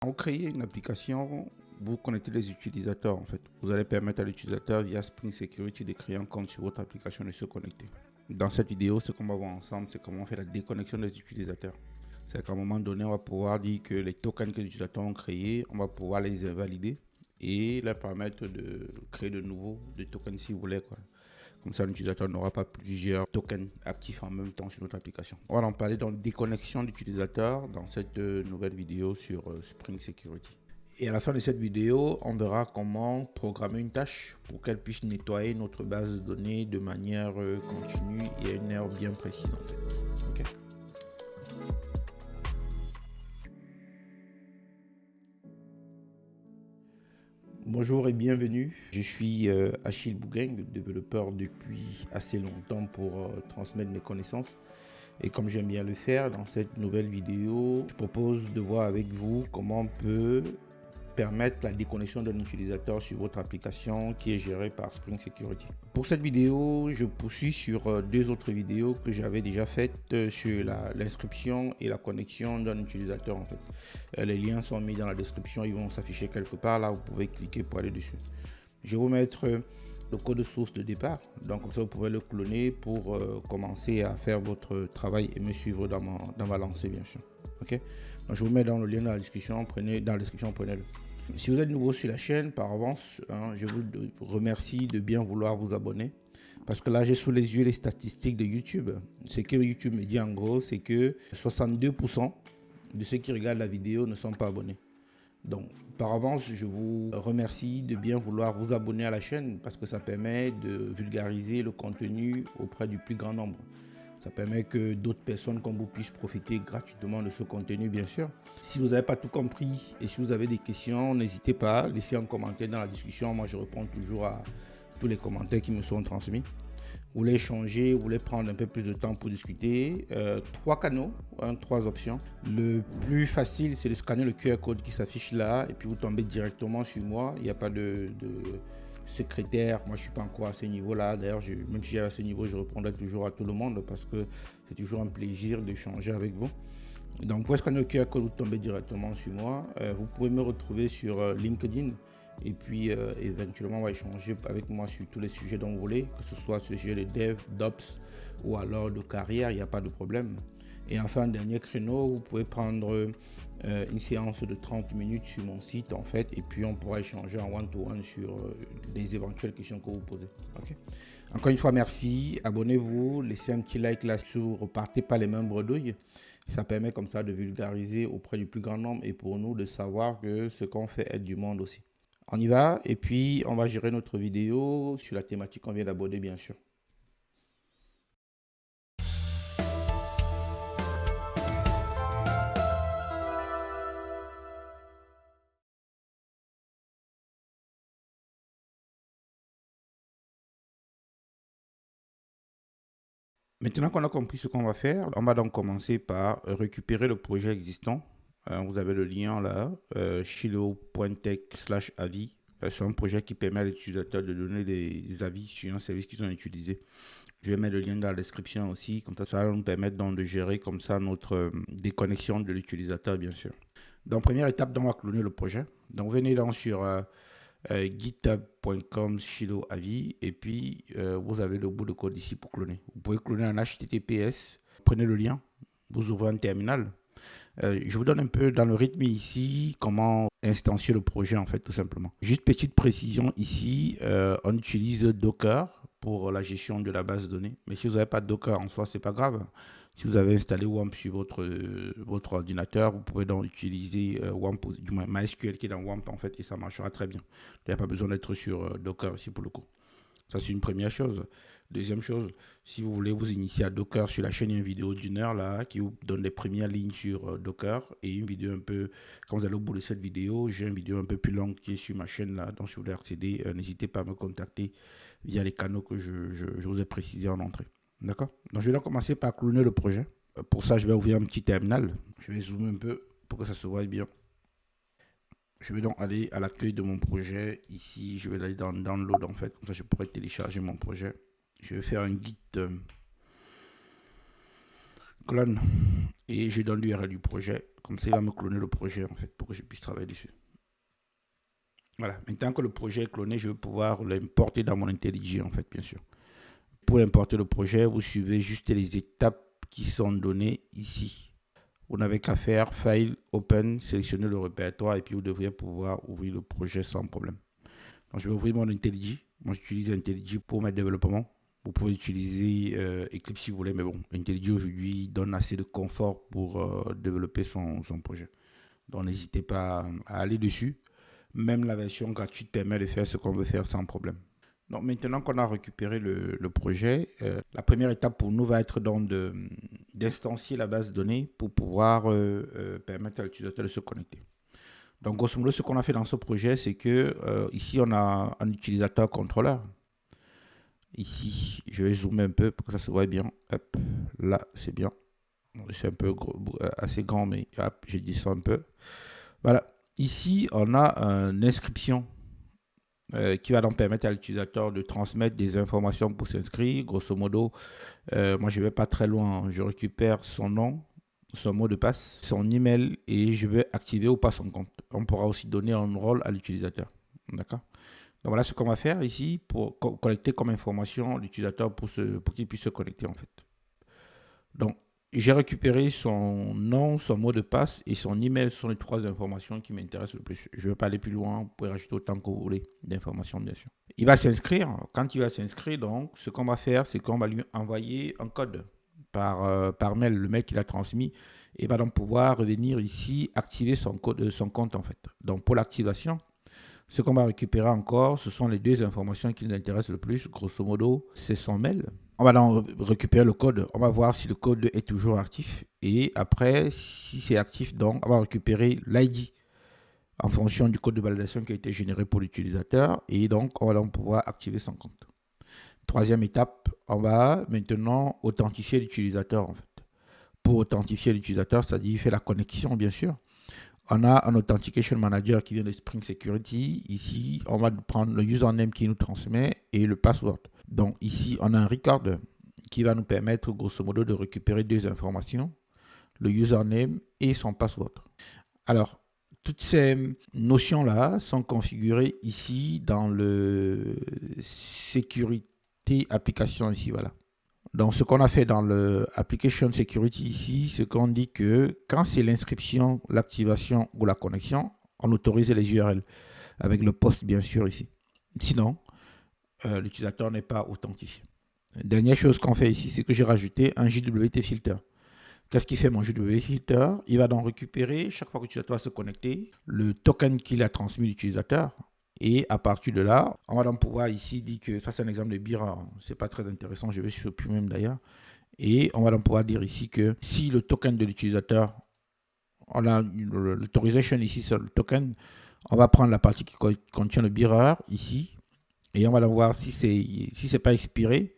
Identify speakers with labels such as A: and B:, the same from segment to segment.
A: vous créez une application, vous connectez les utilisateurs en fait. Vous allez permettre à l'utilisateur via Spring Security de créer un compte sur votre application et de se connecter. Dans cette vidéo, ce qu'on va voir ensemble, c'est comment on fait la déconnexion des utilisateurs. C'est qu'à un moment donné, on va pouvoir dire que les tokens que les utilisateurs ont créés, on va pouvoir les invalider et leur permettre de créer de nouveaux tokens si vous voulez, quoi. Comme ça, l'utilisateur n'aura pas plusieurs tokens actifs en même temps sur notre application. On va en parler dans déconnexion d'utilisateurs dans cette nouvelle vidéo sur Spring Security. Et à la fin de cette vidéo, on verra comment programmer une tâche pour qu'elle puisse nettoyer notre base de données de manière continue et à une heure bien précise en fait. Okay. Bonjour et bienvenue. Je suis Achille Bougueng, développeur depuis assez longtemps pour transmettre mes connaissances. Et comme j'aime bien le faire, dans cette nouvelle vidéo, je propose de voir avec vous comment on peut permettre la déconnexion d'un utilisateur sur votre application qui est gérée par Spring Security. Pour cette vidéo, je poursuis sur deux autres vidéos que j'avais déjà faites sur l'inscription et la connexion d'un utilisateur en fait. Les liens sont mis dans la description, ils vont s'afficher quelque part là, vous pouvez cliquer pour aller dessus. Je vais vous mettre le code source de départ, donc comme ça vous pouvez le cloner pour commencer à faire votre travail et me suivre dans ma lancée bien sûr. Ok, donc je vous mets dans le lien dans la description, prenez-le. Si vous êtes nouveau sur la chaîne, par avance, je vous remercie de bien vouloir vous abonner. Parce que là, j'ai sous les yeux les statistiques de YouTube. Ce que YouTube me dit en gros, c'est que 62% de ceux qui regardent la vidéo ne sont pas abonnés. Donc, par avance, je vous remercie de bien vouloir vous abonner à la chaîne parce que ça permet de vulgariser le contenu auprès du plus grand nombre. Ça permet que d'autres personnes comme vous puissent profiter gratuitement de ce contenu, bien sûr. Si vous n'avez pas tout compris et si vous avez des questions, n'hésitez pas, laissez un commentaire dans la discussion. Moi, je réponds toujours à tous les commentaires qui me sont transmis. Vous voulez échanger, vous voulez prendre un peu plus de temps pour discuter. Trois canaux, trois options. Le plus facile, c'est de scanner le QR code qui s'affiche là et puis vous tombez directement sur moi. Il n'y a pas de secrétaire, moi je suis pas encore à ce niveau là, d'ailleurs même si j'ai à ce niveau je répondrai toujours à tout le monde parce que c'est toujours un plaisir d'échanger avec vous. Donc pour scanner le QR code, vous tombez directement sur moi. Vous pouvez me retrouver sur LinkedIn et puis éventuellement on va échanger avec moi sur tous les sujets dont vous voulez, que ce soit sur le sujet de dev, d'ops ou alors de carrière, il n'y a pas de problème. Et enfin, dernier créneau, vous pouvez prendre une séance de 30 minutes sur mon site en fait, et puis on pourra échanger en one-to-one sur les éventuelles questions que vous posez. Okay. Encore une fois, merci. Abonnez-vous, laissez un petit like là-dessus, repartez pas les mêmes bredouilles. Ça permet comme ça de vulgariser auprès du plus grand nombre et pour nous de savoir que ce qu'on fait aide du monde aussi. On y va et puis on va gérer notre vidéo sur la thématique qu'on vient d'aborder bien sûr. Maintenant qu'on a compris ce qu'on va faire, on va donc commencer par récupérer le projet existant. Vous avez le lien là, shilo.tech/avis. C'est un projet qui permet à l'utilisateur de donner des avis sur un service qu'ils ont utilisé. Je vais mettre le lien dans la description aussi, comme ça va nous permettre donc de gérer comme ça notre déconnexion de l'utilisateur bien sûr. Donc première étape, on va cloner le projet. Donc venez donc sur github.com/shilo-avis et puis vous avez le bout de code ici pour cloner. Vous pouvez cloner en HTTPS, prenez le lien, vous ouvrez un terminal. Je vous donne un peu dans le rythme ici comment instancier le projet en fait tout simplement. Juste petite précision ici, on utilise Docker pour la gestion de la base de données. Mais si vous n'avez pas de Docker en soi, c'est pas grave. Si vous avez installé WAMP sur votre ordinateur, vous pouvez donc utiliser WAMP, du moins MySQL qui est dans WAMP en fait, et ça marchera très bien. Il n'y a pas besoin d'être sur Docker ici pour le coup. Ça, c'est une première chose. Deuxième chose, si vous voulez vous initier à Docker sur la chaîne, il y a une vidéo d'une heure là qui vous donne les premières lignes sur Docker et une vidéo un peu, quand vous allez au bout de cette vidéo, j'ai une vidéo un peu plus longue qui est sur ma chaîne là, donc si vous voulez accéder, n'hésitez pas à me contacter via les canaux que je vous ai précisés en entrée. D'accord? Donc, je vais donc commencer par cloner le projet. Pour ça, je vais ouvrir un petit terminal. Je vais zoomer un peu pour que ça se voie bien. Je vais donc aller à l'accueil de mon projet. Ici, je vais aller dans Download en fait. Comme ça, je pourrais télécharger mon projet. Je vais faire un git clone et je donne l'URL du projet. Comme ça, il va me cloner le projet en fait pour que je puisse travailler dessus. Voilà, maintenant que le projet est cloné, je vais pouvoir l'importer dans mon IntelliJ en fait, bien sûr. Pour importer le projet, vous suivez juste les étapes qui sont données ici. Vous n'avez qu'à faire File, Open, sélectionner le répertoire et puis vous devriez pouvoir ouvrir le projet sans problème. Donc, je vais ouvrir mon IntelliJ. Moi, j'utilise IntelliJ pour mes développements. Vous pouvez utiliser Eclipse si vous voulez, mais bon, IntelliJ aujourd'hui donne assez de confort pour développer son projet. Donc, n'hésitez pas à aller dessus. Même la version gratuite permet de faire ce qu'on veut faire sans problème. Donc, maintenant qu'on a récupéré le projet, la première étape pour nous va être donc d'instancier la base de données pour pouvoir permettre à l'utilisateur de se connecter. Donc, grosso modo, ce qu'on a fait dans ce projet, c'est que ici, on a un utilisateur contrôleur. Ici, je vais zoomer un peu pour que ça se voit bien. Hop, là, c'est bien. C'est un peu assez grand, mais hop, je descends un peu. Voilà. Ici, on a une inscription qui va donc permettre à l'utilisateur de transmettre des informations pour s'inscrire. Grosso modo, moi, je ne vais pas très loin. Je récupère son nom, son mot de passe, son email et je vais activer ou pas son compte. On pourra aussi donner un rôle à l'utilisateur. D'accord? Donc voilà ce qu'on va faire ici pour collecter comme information l'utilisateur pour qu'il puisse se connecter en fait. Donc j'ai récupéré son nom, son mot de passe et son email. Ce sont les trois informations qui m'intéressent le plus. Je ne vais pas aller plus loin, vous pouvez rajouter autant que vous voulez d'informations bien sûr. Il va s'inscrire. Quand il va s'inscrire, donc ce qu'on va faire, c'est qu'on va lui envoyer un code par mail, le mail qu'il a transmis, et va donc pouvoir revenir ici, activer son compte en fait. Donc pour l'activation, ce qu'on va récupérer encore, ce sont les deux informations qui nous intéressent le plus. Grosso modo, c'est son mail. On va donc récupérer le code. On va voir si le code est toujours actif. Et après, si c'est actif, donc on va récupérer l'ID en fonction du code de validation qui a été généré pour l'utilisateur. Et donc, on va donc pouvoir activer son compte. Troisième étape, on va maintenant authentifier l'utilisateur en fait. Pour authentifier l'utilisateur, c'est-à-dire faire la connexion bien sûr. On a un Authentication Manager qui vient de Spring Security. Ici, on va prendre le username qui nous transmet et le password. Donc ici, on a un record qui va nous permettre grosso modo de récupérer deux informations, le username et son password. Alors, toutes ces notions-là sont configurées ici dans le sécurité application ici, voilà. Donc, ce qu'on a fait dans le Application Security ici, c'est qu'on dit que quand c'est l'inscription, l'activation ou la connexion, on autorise les URL avec le post bien sûr ici. Sinon, l'utilisateur n'est pas authentifié. Dernière chose qu'on fait ici, c'est que j'ai rajouté un JWT filter. Qu'est-ce qu'il fait mon JWT filter? Il va donc récupérer, chaque fois que l'utilisateur va se connecter, le token qu'il a transmis à l'utilisateur. Et à partir de là, on va donc pouvoir ici dire que ça c'est un exemple de BIRA, c'est pas très intéressant, je vais supprimer même d'ailleurs. Et on va donc pouvoir dire ici que si le token de l'utilisateur, on a l'autorisation ici sur le token, on va prendre la partie qui contient le BIRA ici, et on va donc voir si c'est pas expiré,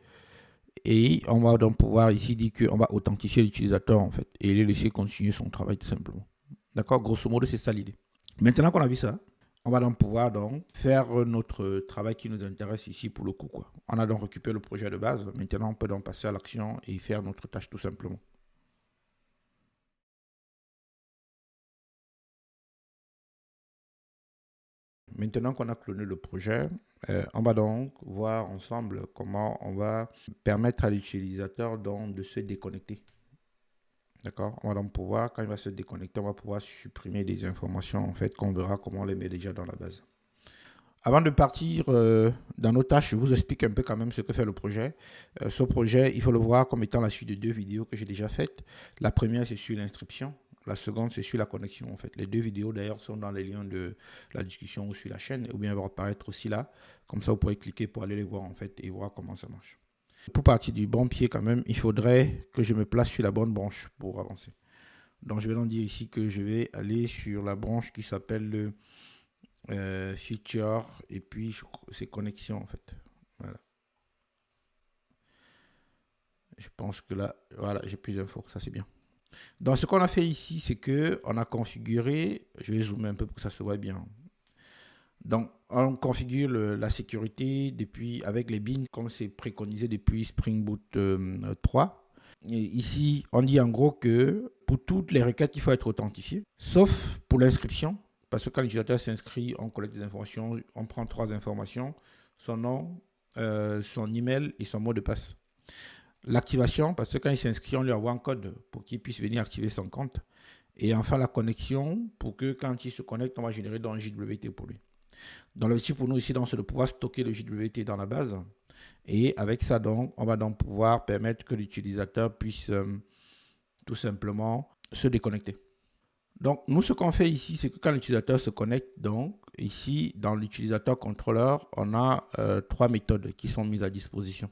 A: et on va donc pouvoir ici dire qu'on va authentifier l'utilisateur en fait, et le laisser continuer son travail tout simplement. D'accord, grosso modo c'est ça l'idée. Maintenant qu'on a vu ça, on va donc pouvoir faire notre travail qui nous intéresse ici pour le coup, quoi. On a donc récupéré le projet de base. Maintenant, on peut donc passer à l'action et faire notre tâche tout simplement. Maintenant qu'on a cloné le projet, on va donc voir ensemble comment on va permettre à l'utilisateur de se déconnecter. D'accord? On va donc pouvoir, quand il va se déconnecter, on va pouvoir supprimer des informations en fait qu'on verra comment on les met déjà dans la base. Avant de partir dans nos tâches, je vous explique un peu quand même ce que fait le projet. Ce projet, il faut le voir comme étant la suite de deux vidéos que j'ai déjà faites. La première, c'est sur l'inscription. La seconde, c'est sur la connexion en fait. Les deux vidéos d'ailleurs sont dans les liens de la discussion ou sur la chaîne, ou bien elles vont apparaître aussi là. Comme ça, vous pourrez cliquer pour aller les voir en fait et voir comment ça marche. Pour partir du bon pied quand même, il faudrait que je me place sur la bonne branche pour avancer. Donc je vais donc dire ici que je vais aller sur la branche qui s'appelle le feature et puis c'est connexion en fait. Voilà. Je pense que là, voilà, j'ai plus d'infos, ça c'est bien. Donc ce qu'on a fait ici, c'est que on a configuré, je vais zoomer un peu pour que ça se voit bien. Donc on configure la sécurité depuis avec les bins comme c'est préconisé depuis Spring Boot 3. Et ici, on dit en gros que pour toutes les requêtes, il faut être authentifié, sauf pour l'inscription, parce que quand l'utilisateur s'inscrit, on collecte des informations, on prend 3 informations, son nom, son email et son mot de passe. L'activation, parce que quand il s'inscrit, on lui envoie un code pour qu'il puisse venir activer son compte. Et enfin, la connexion, pour que quand il se connecte, on va générer dans le JWT pour lui. Donc, l'objectif pour nous ici, c'est de pouvoir stocker le JWT dans la base. Et avec ça, donc, on va donc pouvoir permettre que l'utilisateur puisse tout simplement se déconnecter. Donc, nous, ce qu'on fait ici, c'est que quand l'utilisateur se connecte, donc, ici, dans l'utilisateur contrôleur, on a 3 méthodes qui sont mises à disposition.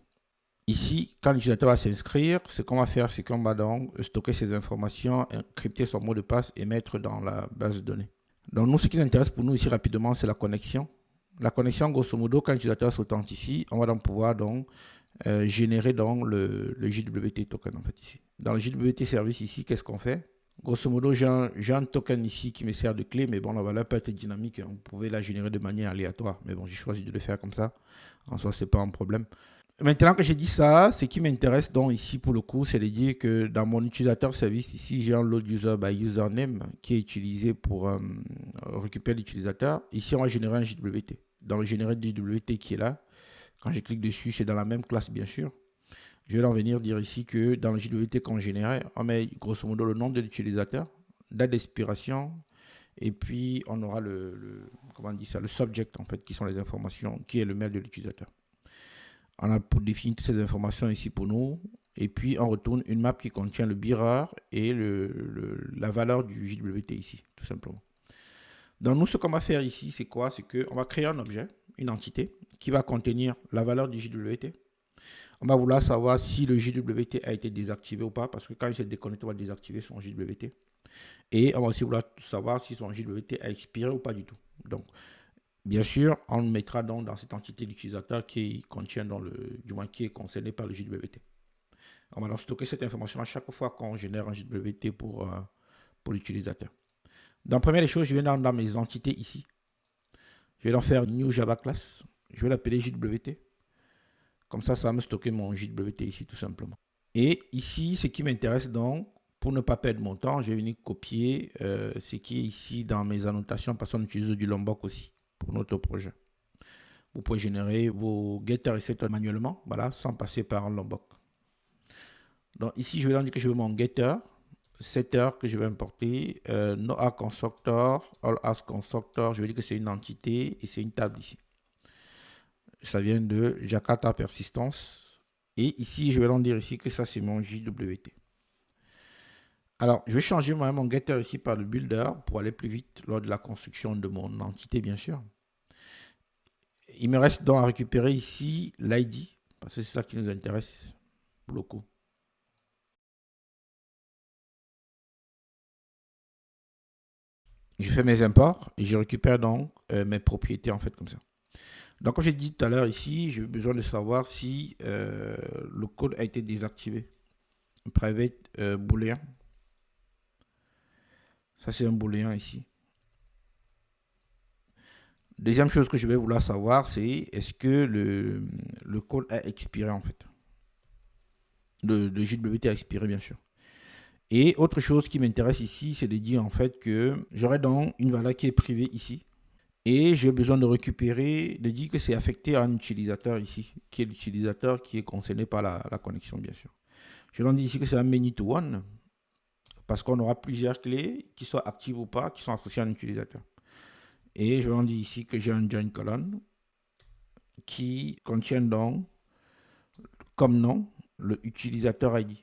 A: Ici, quand l'utilisateur va s'inscrire, ce qu'on va faire, c'est qu'on va donc stocker ces informations, encrypter son mot de passe et mettre dans la base de données. Donc, nous, ce qui nous intéresse pour nous ici rapidement, c'est la connexion. La connexion, grosso modo, quand l'utilisateur s'authentifie, on va donc pouvoir donc générer donc le JWT token en fait ici. Dans le JWT service ici, qu'est-ce qu'on fait? Grosso modo, j'ai un token ici qui me sert de clé, mais bon, la valeur peut être dynamique. Vous pouvez la générer de manière aléatoire. Mais bon, j'ai choisi de le faire comme ça. En soi, ce n'est pas un problème. Maintenant que j'ai dit ça, ce qui m'intéresse donc ici pour le coup, c'est de dire que dans mon utilisateur service ici, j'ai un load user by username qui est utilisé pour récupérer l'utilisateur. Ici, on va générer un JWT. Dans le générer de JWT qui est là, quand je clique dessus, c'est dans la même classe bien sûr. Je vais en venir dire ici que dans le JWT qu'on génère, on met grosso modo le nom de l'utilisateur, date d'expiration, et puis on aura comment on dit ça, le subject en fait, qui sont les informations, qui est le mail de l'utilisateur. On a pour définir toutes ces informations ici pour nous. Et puis, on retourne une map qui contient le bearer et la valeur du JWT ici, tout simplement. Donc, nous, ce qu'on va faire ici, c'est quoi? C'est qu'on va créer un objet, une entité, qui va contenir la valeur du JWT. On va vouloir savoir si le JWT a été désactivé ou pas, parce que quand il s'est déconnecté, on va désactiver son JWT. Et on va aussi vouloir savoir si son JWT a expiré ou pas du tout. Donc, bien sûr, on le mettra donc dans cette entité d'utilisateur qui contient du moins qui est concerné par le JWT. On va donc stocker cette information à chaque fois qu'on génère un JWT pour l'utilisateur. Dans la première des choses, je vais dans mes entités ici. Je vais donc faire New Java Class. Je vais l'appeler JWT. Comme ça, ça va me stocker mon JWT ici tout simplement. Et ici, ce qui m'intéresse donc, pour ne pas perdre mon temps, je vais venir copier ce qui est ici dans mes annotations parce qu'on utilise du Lombok aussi pour notre projet. Vous pouvez générer vos getters et setters manuellement, voilà, sans passer par un Lombok. Donc ici, je vais dire que je veux mon getter, setter que je vais importer, noA constructor, allAsk constructor, je vais dire que c'est une entité et c'est une table ici. Ça vient de Jakarta Persistence. Et ici, je vais donc dire ici que ça, c'est mon JWT. Alors, je vais changer mon getter ici par le builder pour aller plus vite lors de la construction de mon entité, bien sûr. Il me reste donc à récupérer ici l'ID, parce que c'est ça qui nous intéresse pour le coup. Je fais mes imports et je récupère donc mes propriétés en fait comme ça. Donc comme j'ai dit tout à l'heure ici, j'ai besoin de savoir si le code a été désactivé. Private boolean. Ça c'est un boolean ici. Deuxième chose que je vais vouloir savoir, c'est est-ce que le code a expiré en fait. Le JWT a expiré bien sûr. Et autre chose qui m'intéresse ici, c'est de dire en fait que j'aurai donc une valeur qui est privée ici. Et j'ai besoin de récupérer, de dire que c'est affecté à un utilisateur ici, qui est l'utilisateur qui est concerné par la connexion bien sûr. Je leur dis ici que c'est un many to one, parce qu'on aura plusieurs clés qui soient actives ou pas, qui sont associées à un utilisateur. Et je leur dis ici que j'ai un join colon qui contient donc comme nom le utilisateur ID.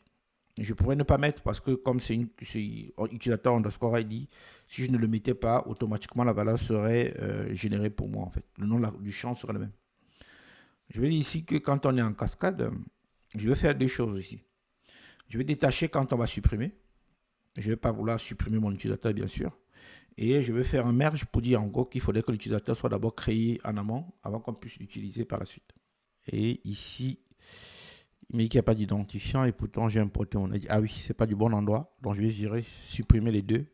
A: Je pourrais ne pas mettre parce que comme c'est utilisateur underscore ID, si je ne le mettais pas, automatiquement la valeur serait générée pour moi en fait. Le nom du champ serait le même. Je vais dire ici que quand on est en cascade, je vais faire deux choses ici. Je vais détacher quand on va supprimer. Je ne vais pas vouloir supprimer mon utilisateur bien sûr. Et je vais faire un merge pour dire en gros qu'il faudrait que l'utilisateur soit d'abord créé en amont avant qu'on puisse l'utiliser par la suite. Et ici, il me dit qu'il n'y a pas d'identifiant et pourtant j'ai importé mon ID. Ah oui, c'est pas du bon endroit. Donc je vais supprimer les deux.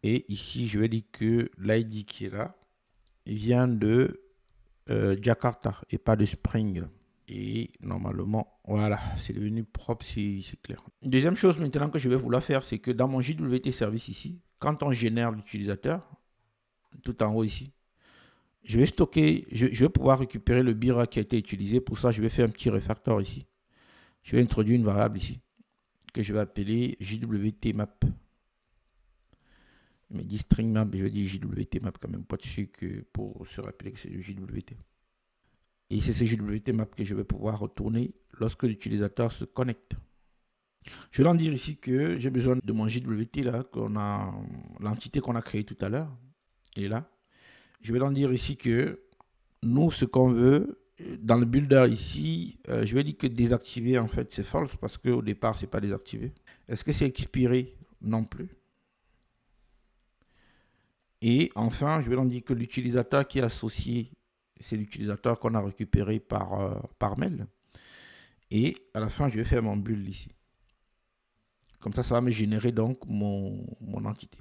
A: Et ici, je vais dire que l'ID qui est là vient de Jakarta et pas de Spring. Et normalement, Voilà, c'est devenu propre, c'est clair. Deuxième chose maintenant que je vais vouloir faire, c'est que dans mon JWT service ici, quand on génère l'utilisateur, tout en haut ici, je vais stocker, je vais pouvoir récupérer le BIRA qui a été utilisé. Pour ça, je vais faire un petit refactor ici. Je vais introduire une variable ici que je vais appeler JWT map. Il me dit string map, je vais dire JWT map quand même, pas dessus que pour se rappeler que c'est le JWT. Et c'est ce JWT map que je vais pouvoir retourner lorsque l'utilisateur se connecte. Je vais leur dire ici que j'ai besoin de mon JWT là, l'entité qu'on a créée tout à l'heure. Il est là. Je vais leur dire ici que nous, ce qu'on veut, dans le builder ici, je vais dire que désactiver en fait c'est false parce qu'au départ c'est pas désactivé. Est-ce que c'est expiré? Non plus. Et enfin, je vais leur dire que l'utilisateur qui est associé, c'est l'utilisateur qu'on a récupéré par mail. Et à la fin, je vais faire mon build ici. Comme ça va me générer donc mon entité.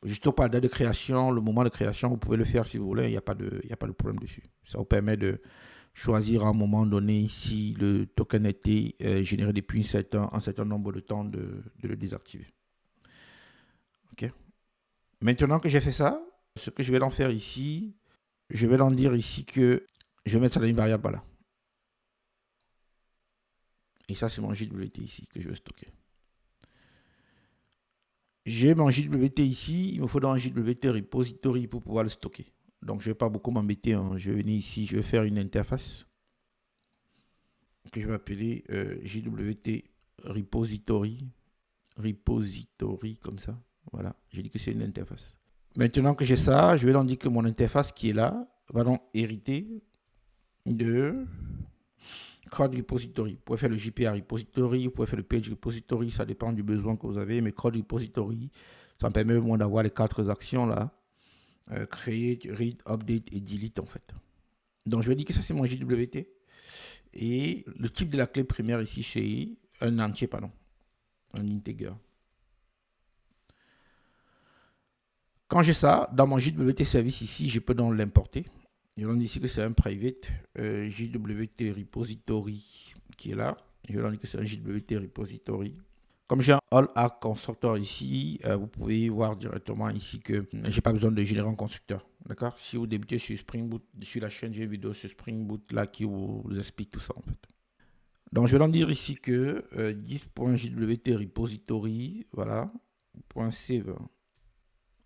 A: Juste pas la date de création, le moment de création, vous pouvez le faire si vous voulez, il n'y a pas de problème dessus. Ça vous permet de choisir à un moment donné si le token a été généré depuis un certain nombre de temps de le désactiver. Ok. Maintenant que j'ai fait ça, ce que je vais en faire ici, je vais en dire ici que je vais mettre ça dans une variable là. Et ça, c'est mon JWT ici que je vais stocker. J'ai mon JWT ici, il me faut dans un JWT repository pour pouvoir le stocker. Donc, je ne vais pas beaucoup m'embêter. Hein. Je vais venir ici, je vais faire une interface que je vais appeler JWT repository. Repository, comme ça. Voilà, j'ai dit que c'est une interface. Maintenant que j'ai ça, je vais donc dire que mon interface qui est là va donc hériter de CRUD repository. Vous pouvez faire le JPA repository, vous pouvez faire le page repository, ça dépend du besoin que vous avez, mais CRUD repository, ça me permet au moins d'avoir les 4 actions là. Create, read, update et delete en fait. Donc je vais dire que ça c'est mon JWT. Et le type de la clé primaire ici c'est un entier, pardon. Un integer. Quand j'ai ça, dans mon JWT service ici, je peux donc l'importer. Je vais dire ici que c'est un private JWT repository qui est là. Je vais dire que c'est un JWT repository. Comme j'ai un all arc constructor ici, vous pouvez voir directement ici que j'ai pas besoin de générer un constructeur. D'accord? Si vous débutez sur Spring Boot, sur la chaîne, j'ai une vidéo sur Spring Boot là qui vous explique tout ça en fait. Donc je vais dire ici que 10.jwt repository, voilà, .save.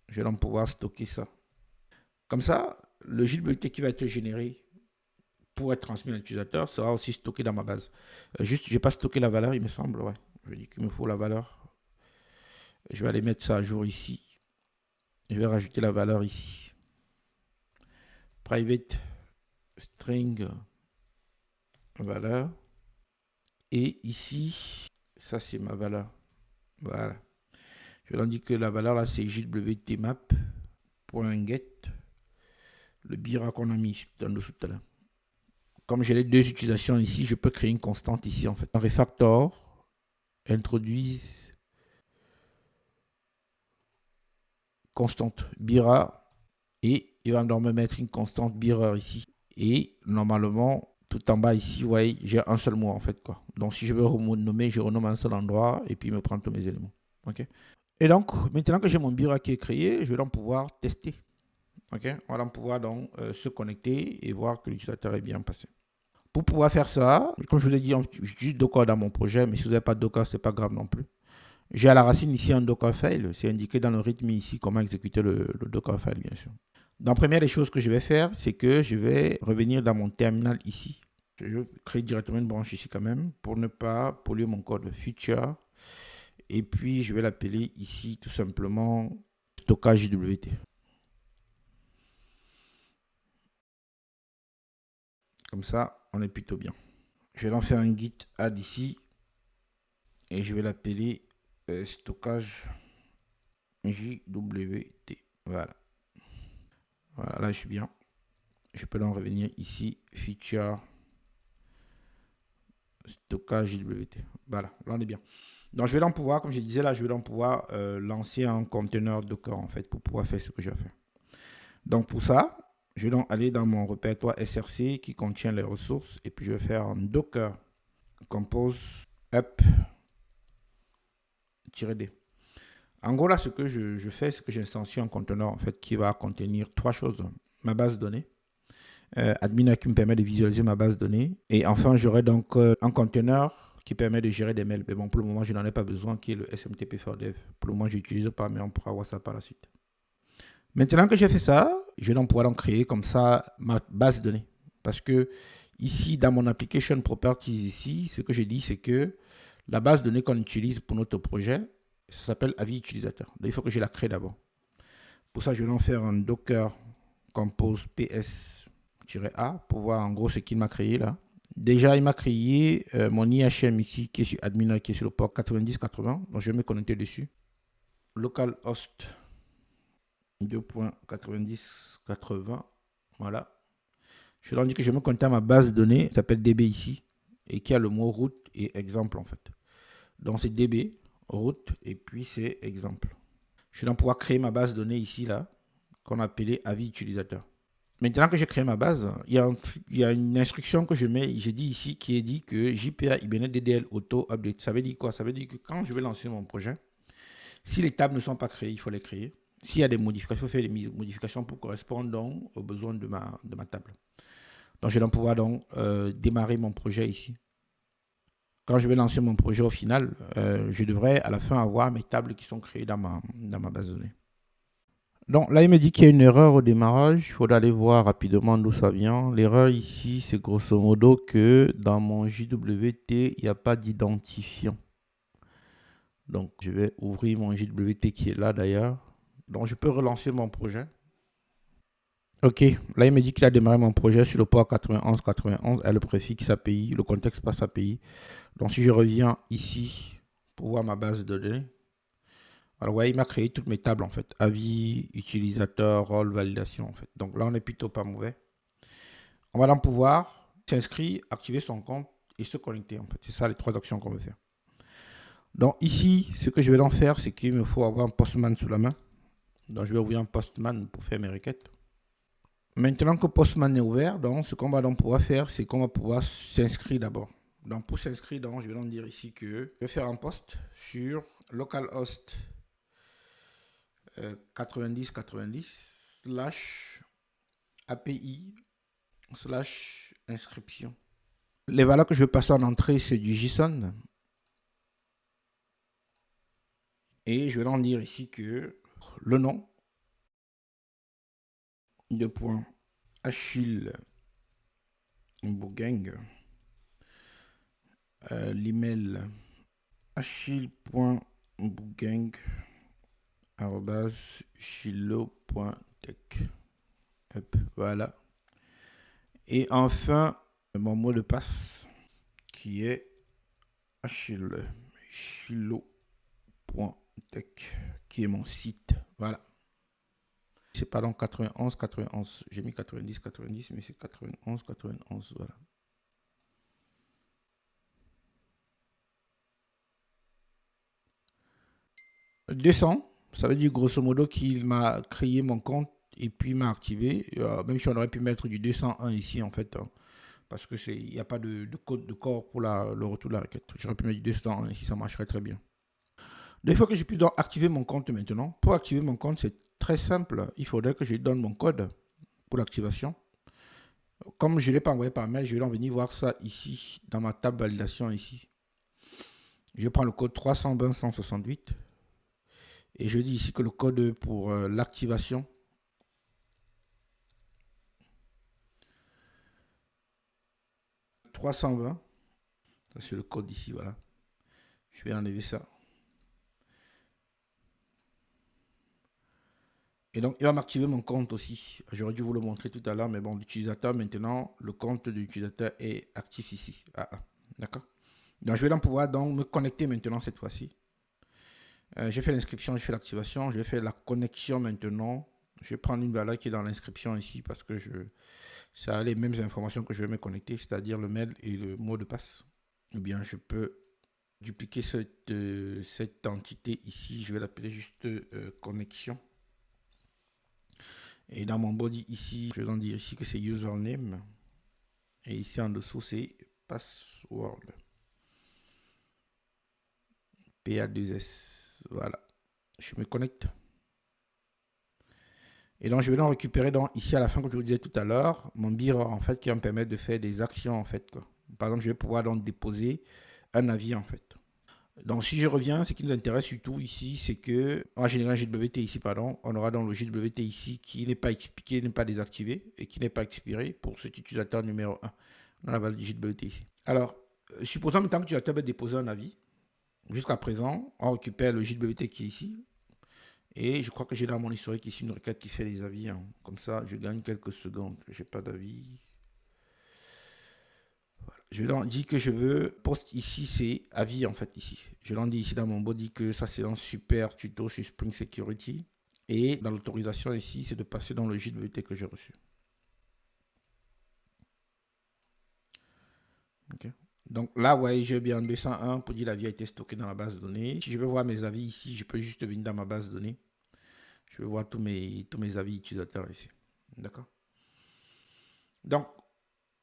A: Je vais donc pouvoir stocker ça. Comme ça, le JWT qui va être généré pour être transmis à l'utilisateur sera aussi stocké dans ma base. Juste, je n'ai pas stocké la valeur, il me semble. Ouais. Je dis qu'il me faut la valeur. Je vais aller mettre ça à jour ici. Je vais rajouter la valeur ici. Private string valeur. Et ici, ça c'est ma valeur. Voilà. Je vais leur dire que la valeur là c'est jwtmap.get. Le BIRA qu'on a mis dans dessous tout à l'heure. Comme j'ai les deux utilisations ici, je peux créer une constante ici en fait. Un refactor introduise constante BIRA et il va me mettre une constante BIRA ici. Et normalement, tout en bas ici, vous voyez, j'ai un seul mot en fait quoi. Donc si je veux renommer, je renomme un seul endroit et puis il me prend tous mes éléments. Ok. Et donc maintenant que j'ai mon BIRA qui est créé, je vais donc pouvoir tester. Ok. On va donc pouvoir donc se connecter et voir que l'utilisateur est bien passé. Pour pouvoir faire ça, comme je vous ai dit, j'utilise Docker dans mon projet, mais si vous n'avez pas de Docker, ce n'est pas grave non plus. J'ai à la racine ici un Dockerfile. C'est indiqué dans le README ici comment exécuter le Dockerfile, bien sûr. Donc, première des choses que je vais faire, c'est que je vais revenir dans mon terminal ici. Je vais créer directement une branche ici quand même pour ne pas polluer mon code feature. Et puis, je vais l'appeler ici tout simplement stockage JWT. Comme ça, on est plutôt bien. Je vais en faire un git add ici et je vais l'appeler stockage JWT. Voilà. Voilà, là je suis bien. Je peux en revenir ici, feature stockage JWT. Voilà, là on est bien. Donc je vais donc pouvoir, comme je disais là, je vais donc pouvoir lancer un conteneur Docker en fait pour pouvoir faire ce que je vais faire. Donc pour ça, je vais donc aller dans mon répertoire SRC qui contient les ressources et puis je vais faire un Docker compose up -d. En gros, là, ce que je fais, c'est que j'instancie un conteneur en fait, qui va contenir trois choses. Ma base de données, admin qui me permet de visualiser ma base de données. Et enfin, j'aurai donc un conteneur qui permet de gérer des mails. Mais bon, pour le moment, je n'en ai pas besoin, qui est le SMTP for Dev. Pour le moment, je n'utilise pas, mais on pourra voir ça par la suite. Maintenant que j'ai fait ça, je vais donc pouvoir donc créer comme ça ma base de données. Parce que ici, dans mon application properties, ici, ce que je dis, c'est que la base de données qu'on utilise pour notre projet, ça s'appelle avis utilisateur. Donc, il faut que je la crée d'abord. Pour ça, je vais en faire un docker compose ps-a pour voir en gros ce qu'il m'a créé là. Déjà, il m'a créé mon IHM ici qui est sur admin, qui est sur le port 9080. Donc, je vais me connecter dessus. Localhost 2.9080. Voilà. Je leur dis que je me connecte à ma base de données, qui s'appelle DB ici, et qui a le mot route et exemple en fait. Donc, c'est DB, route, et puis c'est exemple. Je vais donc pouvoir créer ma base de données ici, là, qu'on a appelée avis utilisateur. Maintenant que j'ai créé ma base, il y a une instruction que j'ai dit ici qui est dit que JPA Hibernate DDL Auto Update. Ça veut dire quoi? Ça veut dire que quand je vais lancer mon projet, si les tables ne sont pas créées, il faut les créer. S'il y a des modifications, il faut faire des modifications pour correspondre donc aux besoins de ma table. Donc, je vais donc pouvoir donc, démarrer mon projet ici. Quand je vais lancer mon projet au final, je devrais à la fin avoir mes tables qui sont créées dans ma base de données. Donc là, il me dit qu'il y a une erreur au démarrage. Il faudra aller voir rapidement d'où ça vient. L'erreur ici, c'est grosso modo que dans mon JWT, il n'y a pas d'identifiant. Donc, je vais ouvrir mon JWT qui est là d'ailleurs. Donc, je peux relancer mon projet. Ok, là, il me dit qu'il a démarré mon projet sur le port 9191 et le préfixe API, le contexte passe API. Donc, si je reviens ici pour voir ma base de données, alors, ouais, il m'a créé toutes mes tables en fait. Avis, utilisateur, rôle, validation en fait. Donc là, on est plutôt pas mauvais. On va donc pouvoir s'inscrire, activer son compte et se connecter en fait. C'est ça les trois actions qu'on veut faire. Donc ici, ce que je vais donc faire, c'est qu'il me faut avoir un Postman sous la main. Donc je vais ouvrir un Postman pour faire mes requêtes. Maintenant que Postman est ouvert, donc ce qu'on va donc pouvoir faire, c'est qu'on va pouvoir s'inscrire d'abord. Donc pour s'inscrire, donc je vais donc dire ici que je vais faire un post sur localhost 9090 / API / inscription. Les valeurs que je vais passer en entrée, c'est du JSON. Et je vais en dire ici que le nom de point Achille Bougang, l'email achille.bougang@chilo.tech. Voilà. Et enfin, mon mot de passe qui est chilo.tech, qui est mon site. Voilà. C'est pas donc 91. J'ai mis 90, mais c'est 91. Voilà. « 200 », ça veut dire grosso modo qu'il m'a créé mon compte et puis m'a activé. Même si on aurait pu mettre du 201 ici en fait, hein, parce que il n'y a pas de code de corps pour le retour de la requête. J'aurais pu mettre du 201 ici, ça marcherait très bien. Donc, il faut que je puisse donc activer mon compte maintenant. Pour activer mon compte, c'est très simple. Il faudrait que je donne mon code pour l'activation. Comme je ne l'ai pas envoyé par mail, je vais donc venir voir ça ici, dans ma table validation ici. Je prends le code 320 168 et je dis ici que le code pour l'activation, « 320 », c'est le code ici, voilà. Je vais enlever ça. Et donc, il va m'activer mon compte aussi. J'aurais dû vous le montrer tout à l'heure, mais bon, l'utilisateur, maintenant, le compte de l'utilisateur est actif ici. D'accord. Donc, je vais donc pouvoir donc, me connecter maintenant cette fois-ci. J'ai fait l'inscription, j'ai fait l'activation, je vais faire la connexion maintenant. Je vais prendre une valeur qui est dans l'inscription ici parce que ça a les mêmes informations que je vais me connecter, c'est-à-dire le mail et le mot de passe. Ou bien, je peux dupliquer cette entité ici. Je vais l'appeler juste connexion. Et dans mon body ici, je vais en dire ici que c'est username. Et ici en dessous, c'est password. PA2S. Voilà. Je me connecte. Et donc, je vais donc récupérer donc, ici à la fin, comme je vous disais tout à l'heure, mon mirror en fait qui va me permettre de faire des actions en fait, quoi. Par exemple, je vais pouvoir donc déposer un avis en fait. Donc, si je reviens, ce qui nous intéresse surtout ici, c'est que, en général, JWT ici, pardon, on aura donc le JWT ici qui n'est pas expliqué, n'est pas désactivé et qui n'est pas expiré pour cet utilisateur numéro 1 dans la base du JWT ici. Alors, supposons maintenant que l'utilisateur va déposer un avis. Jusqu'à présent, on récupère le JWT qui est ici. Et je crois que j'ai dans mon historique ici une requête qui fait les avis. Hein. Comme ça, je gagne quelques secondes. Je n'ai pas d'avis. Voilà. Je leur dis que je veux post ici, c'est avis en fait ici. Je leur dis ici dans mon body que ça c'est un super tuto sur Spring Security. Et dans l'autorisation ici, c'est de passer dans le JWT que j'ai reçu. Okay. Donc là, vous voyez, j'ai bien 201 pour dire l'avis a été stocké dans la base de données. Si je veux voir mes avis ici, je peux juste venir dans ma base de données. Je vais voir tous mes avis utilisateurs ici. D'accord. Donc,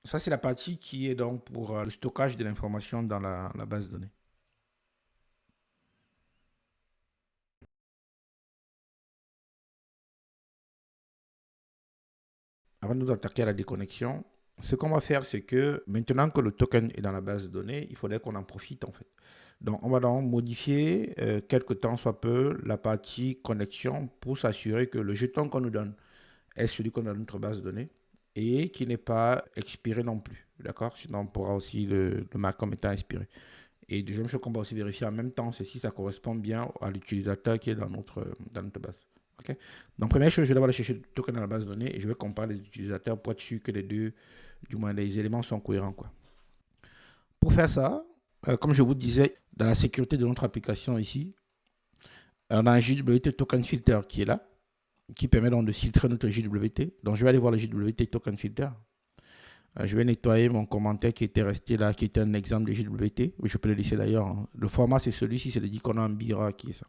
A: ça, c'est la partie qui est donc pour le stockage de l'information dans la base de données. Avant de nous attaquer à la déconnexion, ce qu'on va faire, c'est que maintenant que le token est dans la base de données, il faudrait qu'on en profite en fait. Donc, on va donc modifier quelque temps soit peu la partie connexion pour s'assurer que le jeton qu'on nous donne est celui qu'on a dans notre base de données et qui n'est pas expiré non plus. D'accord? Sinon, on pourra aussi le marquer comme étant expiré. Et deuxième chose qu'on va aussi vérifier en même temps, c'est si ça correspond bien à l'utilisateur qui est dans notre base. Okay? Donc, première chose, je vais aller chercher le token dans la base de données et je vais comparer les utilisateurs pour être sûr que les deux, du moins les éléments sont cohérents, quoi. Pour faire ça, comme je vous disais, dans la sécurité de notre application ici, on a un JWT token filter qui est là, qui permet donc de filtrer notre JWT. Donc, je vais aller voir le JWT token filter. Je vais nettoyer mon commentaire qui était resté là, qui était un exemple de JWT. Je peux le laisser d'ailleurs. Hein. Le format, c'est celui-ci, c'est le dit qu'on a un BIRA qui est ça.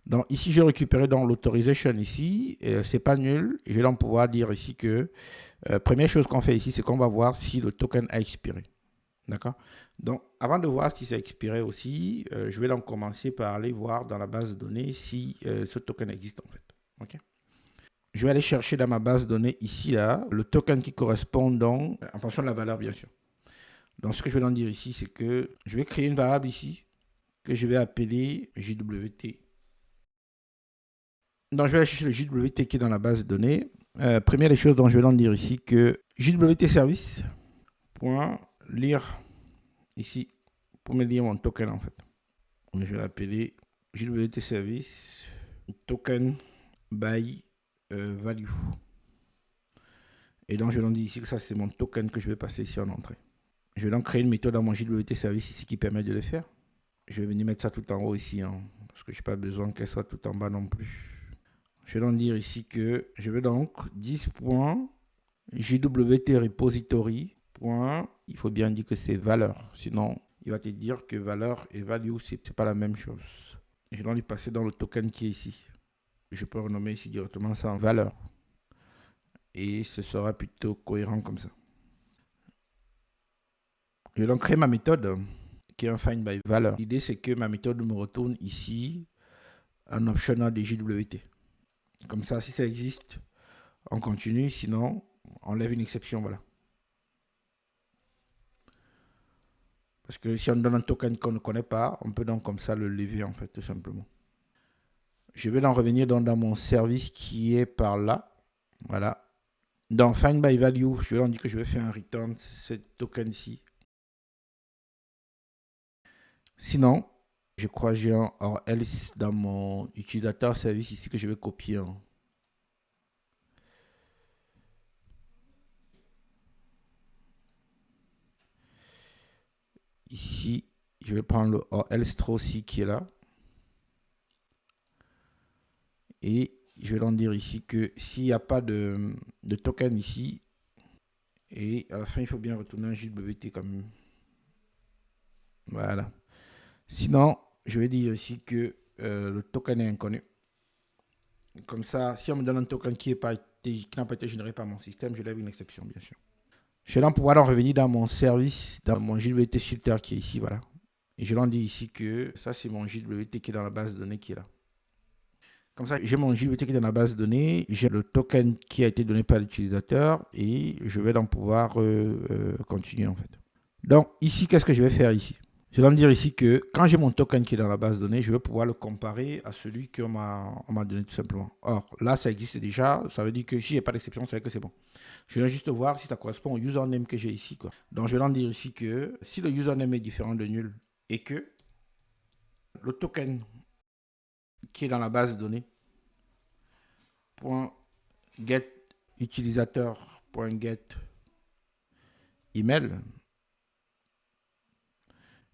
A: Donc, ici, j'ai récupéré dans l'autorisation ici. C'est pas nul. Je vais donc pouvoir dire ici que première chose qu'on fait ici, c'est qu'on va voir si le token a expiré. D'accord? Donc, avant de voir si c'est expiré aussi, je vais donc commencer par aller voir dans la base de données si ce token existe en fait. OK? Je vais aller chercher dans ma base de données ici, là, le token qui correspond donc, en fonction de la valeur, bien sûr. Donc, ce que je vais en dire ici, c'est que je vais créer une variable ici que je vais appeler JWT. Donc, je vais aller chercher le JWT qui est dans la base de données. Première des choses dont je vais en dire ici que JWT service lire ici pour me lire mon token en fait. Donc, je vais l'appeler JWT service token by value. Et donc, je vais dire ici que ça, c'est mon token que je vais passer ici en entrée. Je vais donc créer une méthode dans mon JWT service ici qui permet de le faire. Je vais venir mettre ça tout en haut ici, hein, parce que je n'ai pas besoin qu'elle soit tout en bas non plus. Je vais donc dire ici que je vais donc 10.jwt repository. Il faut bien dire que c'est valeur. Sinon, il va te dire que valeur et value, ce n'est pas la même chose. Je vais donc lui passer dans le token qui est ici. Je peux renommer ici directement ça en valeur. Et ce sera plutôt cohérent comme ça. Je vais donc créer ma méthode qui est un find by valeur. L'idée, c'est que ma méthode me retourne ici un optional de JWT. Comme ça, si ça existe, on continue. Sinon, on lève une exception. Voilà. Parce que si on donne un token qu'on ne connaît pas, on peut donc comme ça le lever, en fait, tout simplement. Je vais donc revenir dans mon service qui est par là. Voilà. Dans find by value, je vais donc dire que je vais faire un return ce token-ci. Sinon, je crois que j'ai un or else dans mon utilisateur service ici que je vais copier. Ici, je vais prendre le or else aussi qui est là. Et je vais donc dire ici que s'il n'y a pas de token ici, et à la fin, il faut bien retourner un JWT quand même. Voilà. Sinon, je vais dire ici que le token est inconnu. Comme ça, si on me donne un token qui n'a pas été généré par mon système, je lève une exception, bien sûr. Je vais donc pouvoir revenir dans mon service, dans mon JWT filter qui est ici, voilà. Et je leur dis ici que ça, c'est mon JWT qui est dans la base de données qui est là. Comme ça, j'ai mon JWT qui est dans la base de données, j'ai le token qui a été donné par l'utilisateur et je vais donc pouvoir continuer en fait. Donc ici, qu'est-ce que je vais faire ici? Je vais me dire ici que quand j'ai mon token qui est dans la base de données, je vais pouvoir le comparer à celui qu'on m'a donné tout simplement. Or, là, ça existe déjà. Ça veut dire que si il n'y a pas d'exception, ça veut dire que c'est bon. Je vais juste voir si ça correspond au username que j'ai ici, quoi. Donc, je vais leur dire ici que si le username est différent de nul et que le token qui est dans la base de données, .get utilisateur.get email,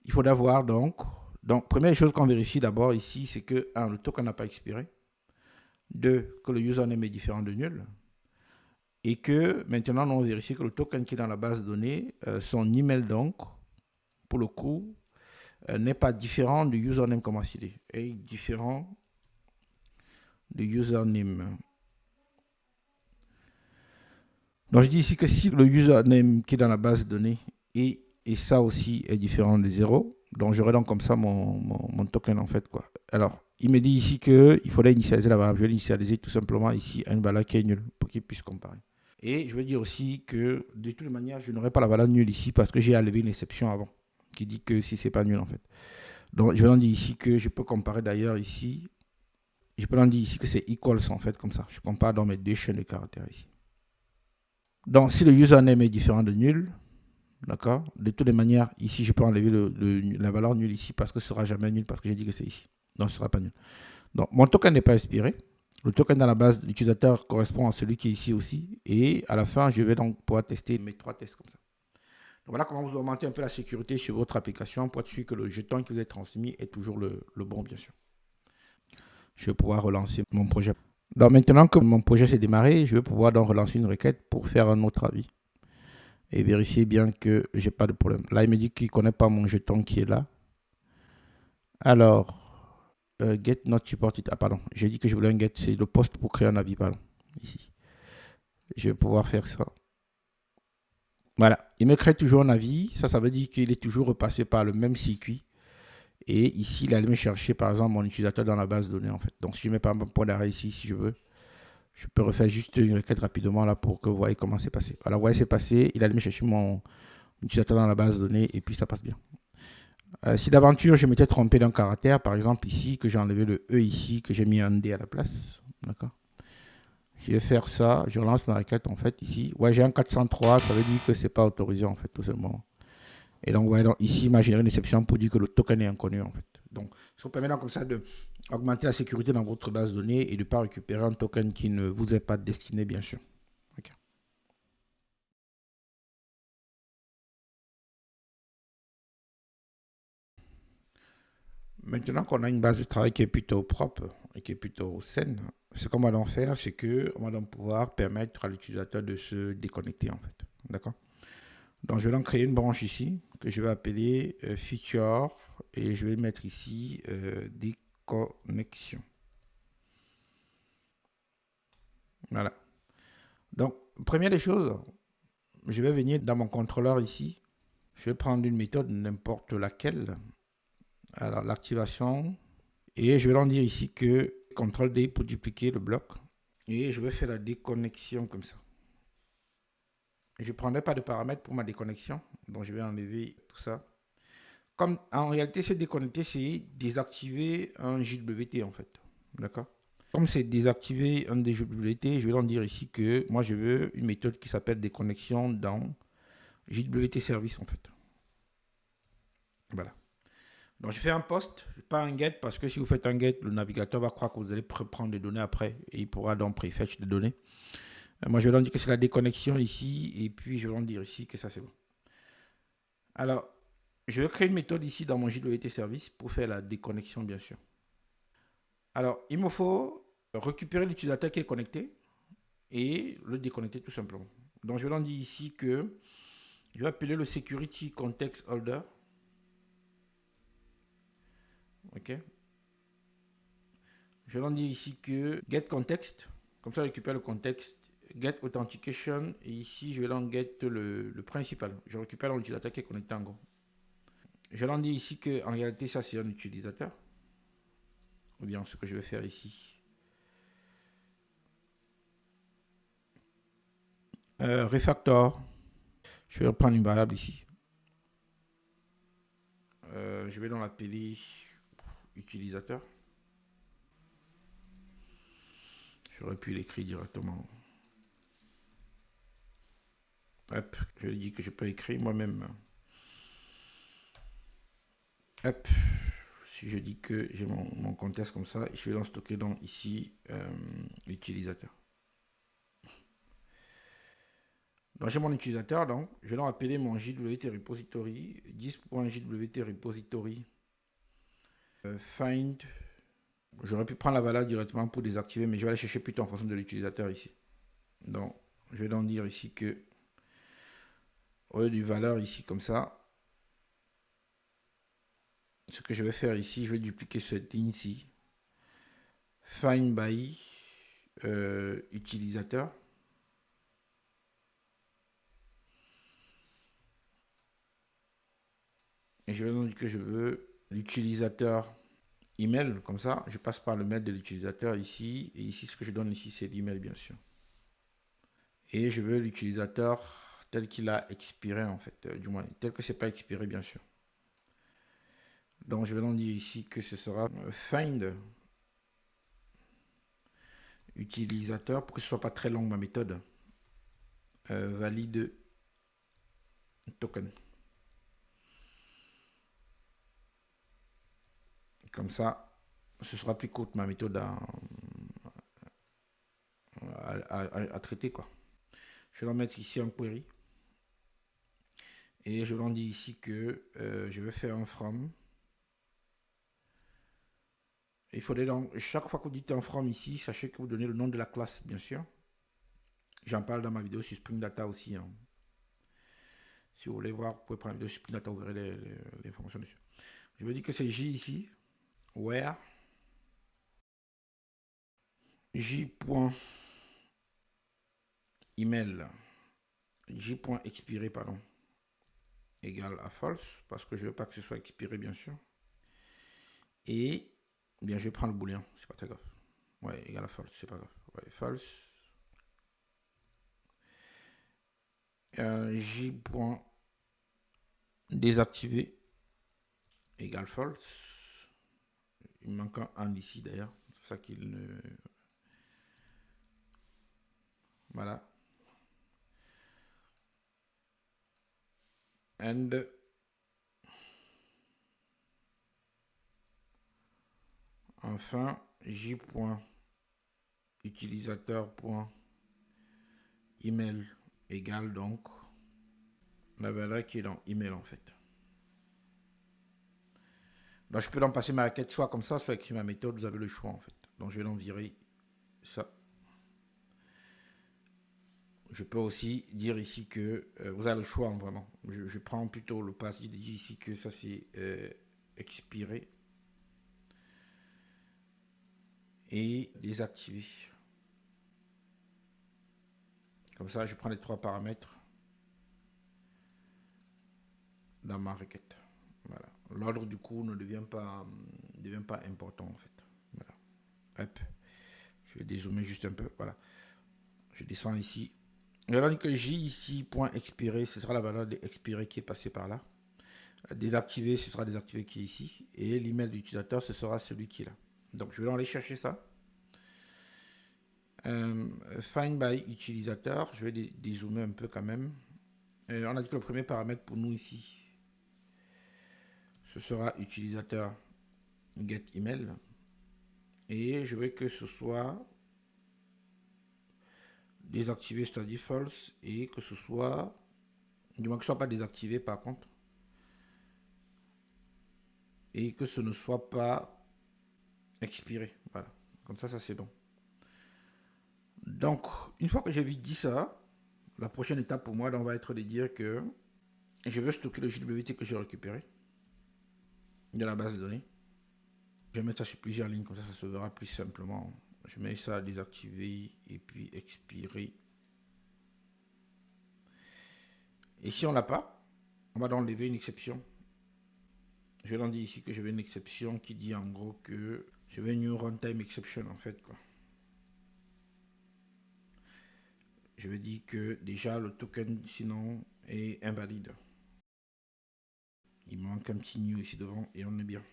A: il faudra voir donc, première chose qu'on vérifie d'abord ici, c'est que, 1, le token n'a pas expiré. 2, que le username est différent de nul. Et que maintenant, on vérifie que le token qui est dans la base de données, son email donc, pour le coup, n'est pas différent du username qu'on m'a filé. Et différent du username. Donc, je dis ici que si le username qui est dans la base de données et ça aussi est différent de 0, donc j'aurai donc comme ça mon token en fait, quoi. Alors, il me dit ici qu'il faudrait initialiser la variable. Je vais l'initialiser tout simplement ici à une valeur qui est nulle pour qu'il puisse comparer. Et je vais dire aussi que de toute manière, je n'aurai pas la valeur nulle ici parce que j'ai enlevé une exception avant qui dit que si c'est pas nul en fait. Donc, je vais leur dire ici que je peux comparer d'ailleurs ici. Je peux leur dire ici que c'est equals en fait, comme ça. Je compare dans mes deux chaînes de caractères ici. Donc, si le username est différent de nul, d'accord, de toutes les manières, ici, je peux enlever la valeur nulle ici parce que ce ne sera jamais nul parce que j'ai dit que c'est ici. Donc, ce ne sera pas nul. Donc, mon token n'est pas expiré. Le token dans la base de l'utilisateur correspond à celui qui est ici aussi. Et à la fin, je vais donc pouvoir tester mes 3 tests comme ça. Donc, voilà comment vous augmentez un peu la sécurité sur votre application pour être sûr que le jeton qui vous est transmis est toujours le bon, bien sûr. Je vais pouvoir relancer mon projet. Donc, maintenant que mon projet s'est démarré, je vais pouvoir donc relancer une requête pour faire un autre avis. Et vérifier bien que j'ai pas de problème. Là, il me dit qu'il ne connaît pas mon jeton qui est là. Alors, get not supported. Ah, pardon. J'ai dit que je voulais un get. C'est le poste pour créer un avis, pardon. Ici. Je vais pouvoir faire ça. Voilà. Il me crée toujours un avis. Ça veut dire qu'il est toujours repassé par le même circuit. Et ici, il allait me chercher, par exemple, mon utilisateur dans la base de données, en fait. Donc, si je mets pas un point d'arrêt ici, si je veux, je peux refaire juste une requête rapidement là pour que vous voyez comment c'est passé. Voilà, vous voyez, c'est passé. Il allait me chercher mon utilisateur dans la base de données et puis ça passe bien. Si d'aventure je m'étais trompé d'un caractère, par exemple ici, que j'ai enlevé le E ici, que j'ai mis un D à la place, d'accord. Je vais faire ça, je relance ma requête en fait ici. Ouais, j'ai un 403, ça veut dire que c'est pas autorisé en fait, tout simplement. Et donc, ouais, donc ici, imaginez une exception pour dire que le token est inconnu en fait. Donc, ça vous permet donc comme ça d'augmenter la sécurité dans votre base de données et de ne pas récupérer un token qui ne vous est pas destiné, bien sûr. Okay. Maintenant qu'on a une base de travail qui est plutôt propre et qui est plutôt saine, ce qu'on va donc faire, c'est qu'on va donc pouvoir permettre à l'utilisateur de se déconnecter en fait. D'accord? Donc je vais donc créer une branche ici que je vais appeler feature et je vais mettre ici déconnexion. Voilà. Donc, première des choses, je vais venir dans mon contrôleur ici. Je vais prendre une méthode n'importe laquelle. Alors, l'activation. Et je vais leur dire ici que CTRL-D pour dupliquer le bloc. Et je vais faire la déconnexion comme ça. Je ne prendrai pas de paramètres pour ma déconnexion. Donc, je vais enlever tout ça. Comme en réalité, se déconnecter, c'est désactiver un JWT en fait. D'accord? Comme c'est désactiver un des JWT, je vais leur dire ici que moi, je veux une méthode qui s'appelle déconnexion dans JWT service en fait. Voilà. Donc, je fais un post, pas un get, parce que si vous faites un get, le navigateur va croire que vous allez prendre des données après et il pourra donc prefetch des données. Moi, je vais leur dire que c'est la déconnexion ici et puis je vais leur dire ici que ça, c'est bon. Alors, je vais créer une méthode ici dans mon JWT service pour faire la déconnexion, bien sûr. Alors, il me faut récupérer l'utilisateur qui est connecté et le déconnecter tout simplement. Donc, je vais leur dire ici que je vais appeler le security context holder. OK. Je vais leur dire ici que get context. Comme ça, je récupère le contexte. Get authentication. Et ici, je vais leur get le principal. Je récupère l'utilisateur qui est connecté en gros. Je leur dis ici que en réalité, ça c'est un utilisateur. Ou bien ce que je vais faire ici. Refactor. Je vais reprendre une variable ici. Je vais donc l'appeler utilisateur. J'aurais pu l'écrire directement. Hop, je lui dis que je peux écrire moi-même. Hop, si je dis que j'ai mon contexte comme ça, je vais donc stocker donc ici l'utilisateur. Donc j'ai mon utilisateur, donc je vais donc appeler mon JWT repository, 10.jwt repository find. J'aurais pu prendre la valeur directement pour désactiver, mais je vais aller chercher plutôt en fonction de l'utilisateur ici. Donc je vais donc dire ici que au lieu du valeur ici comme ça, ce que je vais faire ici, je vais dupliquer cette ligne ici. Find by utilisateur. Et je vais donc dire que je veux l'utilisateur email, comme ça, je passe par le mail de l'utilisateur ici, et ici, ce que je donne ici, c'est l'email, bien sûr. Et je veux l'utilisateur tel qu'il a expiré, en fait, du moins, tel que c'est pas expiré, bien sûr. Donc, je vais donc dire ici que ce sera find utilisateur, pour que ce soit pas très long, ma méthode, valide token. Comme ça, ce sera plus courte ma méthode à traiter, quoi. Je vais mettre ici un query. Et je leur dis ici que je vais faire un from. Il faudrait donc, chaque fois que vous dites un from ici, sachez que vous donnez le nom de la classe, bien sûr. J'en parle dans ma vidéo sur Spring Data aussi. Hein. Si vous voulez voir, vous pouvez prendre la vidéo sur Spring Data, vous verrez les informations dessus. Je vais dire que c'est J ici. Where J.email J.expiré, pardon, égale à false, parce que je ne veux pas que ce soit expiré, bien sûr. Et bien, je vais prendre le booléen, c'est pas très grave. Ouais, égal à false, c'est pas grave. Ouais, false. J.désactiver égale false. Il me manque un ici d'ailleurs. C'est pour ça qu'il ne. Voilà. And enfin, j.utilisateur.email égale donc la valeur qui est dans email en fait. Donc je peux donc passer ma requête soit comme ça, soit écrire ma méthode, vous avez le choix en fait. Donc je vais donc virer ça. Je peux aussi dire ici que vous avez le choix hein, vraiment. Je prends plutôt le passé, je dis ici que ça c'est expiré et désactivé. Comme ça, je prends les trois paramètres dans ma requête. Voilà. L'ordre du coup ne devient pas important en fait. Voilà. Hop. Je vais dézoomer juste un peu. Voilà. Je descends ici. Alors que J ici, point expiré, ce sera la valeur de expiré qui est passée par là. Désactivé, ce sera désactivé qui est ici. Et l'email de l'utilisateur, ce sera celui qui est là. Donc je vais aller chercher ça. Find by utilisateur, je vais dézoomer un peu quand même. On a dit que le premier paramètre pour nous ici, ce sera utilisateur get email. Et je veux que ce soit désactivé, c'est-à-dire false, et que ce soit, du moins que ce soit pas désactivé par contre, et que ce ne soit pas expiré. Voilà, comme ça c'est bon. Donc, une fois que j'ai dit ça, la prochaine étape pour moi donc, va être de dire que je veux stocker le JWT que j'ai récupéré de la base de données. Je vais mettre ça sur plusieurs lignes, comme ça se verra plus simplement. Je mets ça à désactiver et puis expirer. Et si on l'a pas, on va donc lever une exception. Je leur dis ici que je veux une exception qui dit en gros que je veux une new runtime exception en fait quoi. Je veux dire que déjà le token sinon est invalide. Il manque un petit new ici devant et on est bien.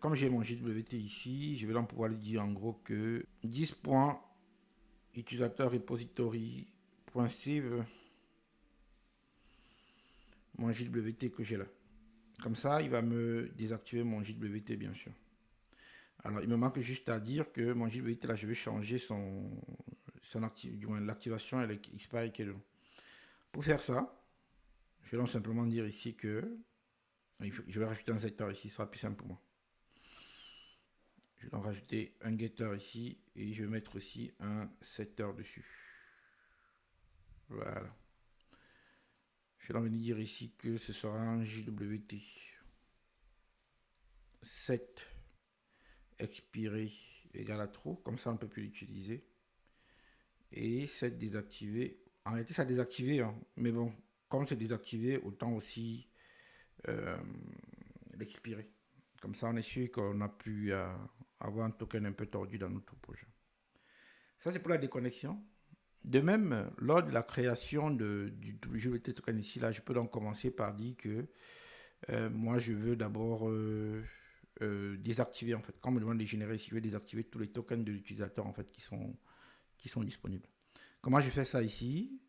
A: Comme j'ai mon JWT ici, je vais donc pouvoir lui dire en gros que 10.utilisateur repository.save mon JWT que j'ai là. Comme ça, il va me désactiver mon JWT bien sûr. Alors, il me manque juste à dire que mon JWT là, je vais changer l'activation avec expire qui est dedans. Pour faire ça, je vais donc simplement dire ici que je vais rajouter un secteur ici, ce sera plus simple pour moi. Je vais donc rajouter un getter ici et je vais mettre aussi un setter dessus. Voilà. Je vais donc venir dire ici que ce sera un JWT set expiré égale à true, comme ça on ne peut plus l'utiliser. Et set désactivé. En réalité, ça a désactivé, hein, mais bon, comme c'est désactivé, autant aussi l'expirer. Comme ça, on est sûr qu'on a pu avoir un token un peu tordu dans notre projet. Ça, c'est pour la déconnexion. De même, lors de la création du JWT token ici, là, je peux donc commencer par dire que moi, je veux d'abord désactiver, en fait. Quand on me demande de générer ici, je vais désactiver tous les tokens de l'utilisateur, en fait, qui sont disponibles. Comment je fais ça ici